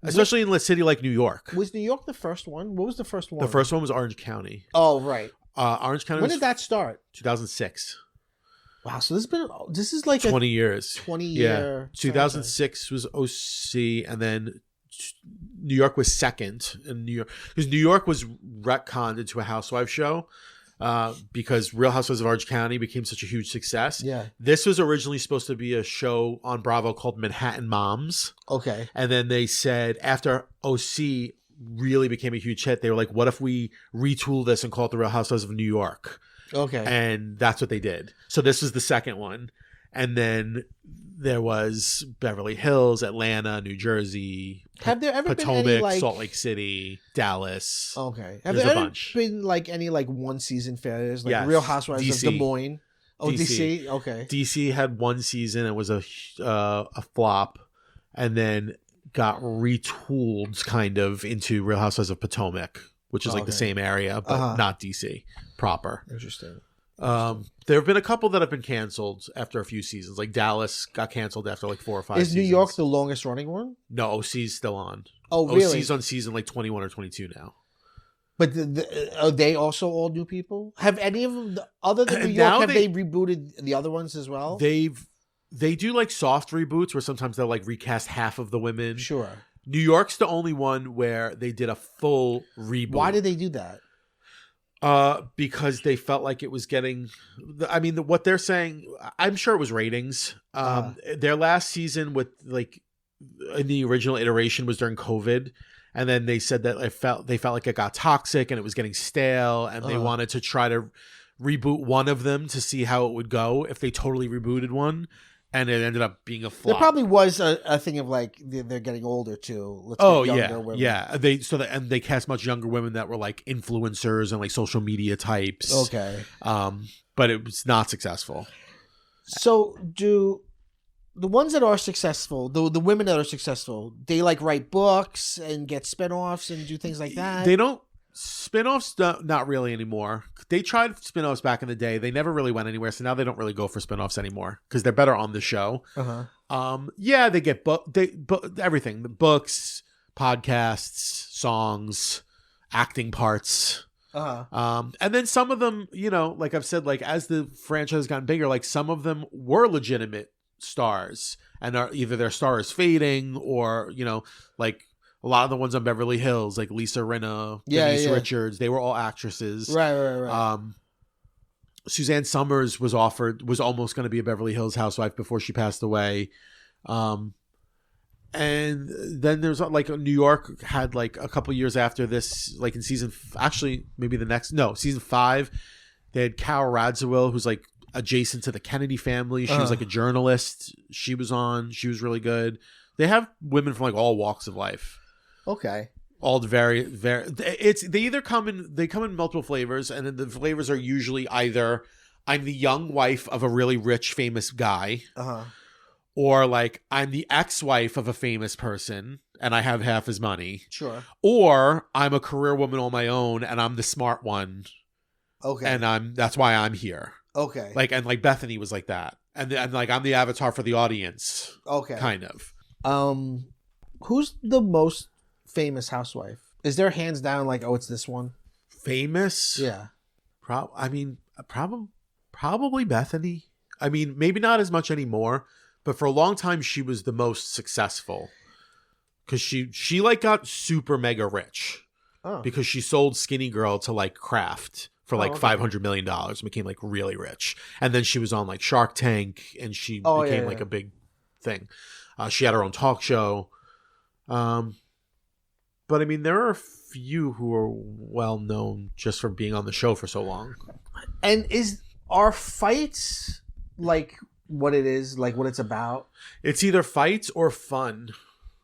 especially in a city like New York. Was New York the first one? What was the first one? The first one was Orange County. Oh, right. Orange County. When did that start? 2006. Wow, so this is like 20 years. 20 year. Yeah. 2006 was OC, and then New York was second in New York because New York was retconned into a housewife show because Real Housewives of Orange County became such a huge success. Yeah. This was originally supposed to be a show on Bravo called Manhattan Moms. Okay. And then they said after OC really became a huge hit, they were like, what if we retool this and call it the Real Housewives of New York? Okay. And that's what they did. So this was the second one. And then there was Beverly Hills, Atlanta, New Jersey. Have there ever Potomac, been any like Salt Lake City, Dallas? Okay. Have There's there a ever bunch. been like any like one season failures? Like Yes. Real Housewives DC. of Des Moines? Oh, DC? Okay. DC had one season. It was a flop. And then got retooled kind of into Real Housewives of Potomac, which is like the same area, but not DC proper. Interesting. There have been a couple that have been canceled after a few seasons. Like Dallas got canceled after like 4 or 5 Is seasons. New York the longest running one? No, OC's still on. Oh, really? OC's on season like 21 or 22 now. But are they also all new people? Have any of them, other than New York, have they rebooted the other ones as well? They do like soft reboots where sometimes they'll like recast half of the women. Sure. New York's the only one where they did a full reboot. Why did they do that? Because they felt like it was getting. I mean, what they're saying, I'm sure it was ratings. Their last season with like in the original iteration was during COVID, and then they said that they felt like it got toxic and it was getting stale, and they wanted to try to reboot one of them to see how it would go if they totally rebooted one. And it ended up being a flop. There probably was a thing of like they're getting older too. Let's get younger women. Yeah. They cast much younger women that were like influencers and like social media types. Okay. But it was not successful. So do the ones that are successful, the women that are successful, they like write books and get spinoffs and do things like that? They don't. Spinoffs, not really anymore. They tried spinoffs back in the day. They never really went anywhere. So now they don't really go for spinoffs anymore because they're better on the show. Yeah, they get everything: the books, podcasts, songs, acting parts. And then some of them, like I've said, like as the franchise has gotten bigger, like some of them were legitimate stars, and are either their star is fading or like. A lot of the ones on Beverly Hills, like Lisa Rinna, Denise Richards, they were all actresses. Right. Suzanne Summers was almost going to be a Beverly Hills housewife before she passed away. And then there's like New York had like a couple years after this, like in season 5, they had Carol Radziwill, who's like adjacent to the Kennedy family. She was like a journalist. She was really good. They have women from like all walks of life. Okay. All very, very. They come in multiple flavors, and then the flavors are usually either I'm the young wife of a really rich, famous guy, or like I'm the ex-wife of a famous person, and I have half his money. Sure. Or I'm a career woman on my own, and I'm the smart one. Okay. And that's why I'm here. Okay. Like Bethany was like that, and like I'm the avatar for the audience. Okay. Kind of. Who's the most famous housewife? Is there hands down like, oh, it's this one? Famous? Yeah. Probably Bethany. I mean, maybe not as much anymore, but for a long time she was the most successful because she like got super mega rich because she sold Skinny Girl to like Kraft for like $500 million and became like really rich. And then she was on like Shark Tank and she became like a big thing. She had her own talk show. But I mean, there are a few who are well known just for being on the show for so long. And are fights like what it is, like what it's about? It's either fights or fun.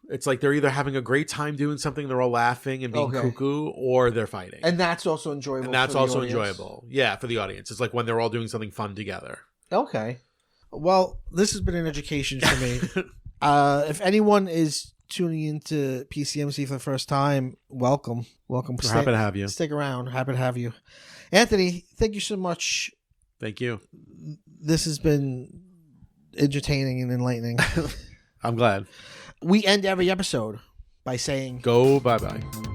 It's like they're either having a great time doing something, they're all laughing and being cuckoo, or they're fighting. And that's also enjoyable. And that's also enjoyable. Yeah, for the audience. It's like when they're all doing something fun together. Okay. Well, this has been an education for me. If anyone is tuning into PCMC for the first time, welcome. We're happy to have you. Stick around. Happy to have you. Anthony, thank you so much. Thank you. This has been entertaining and enlightening. I'm glad. We end every episode by saying, go bye-bye.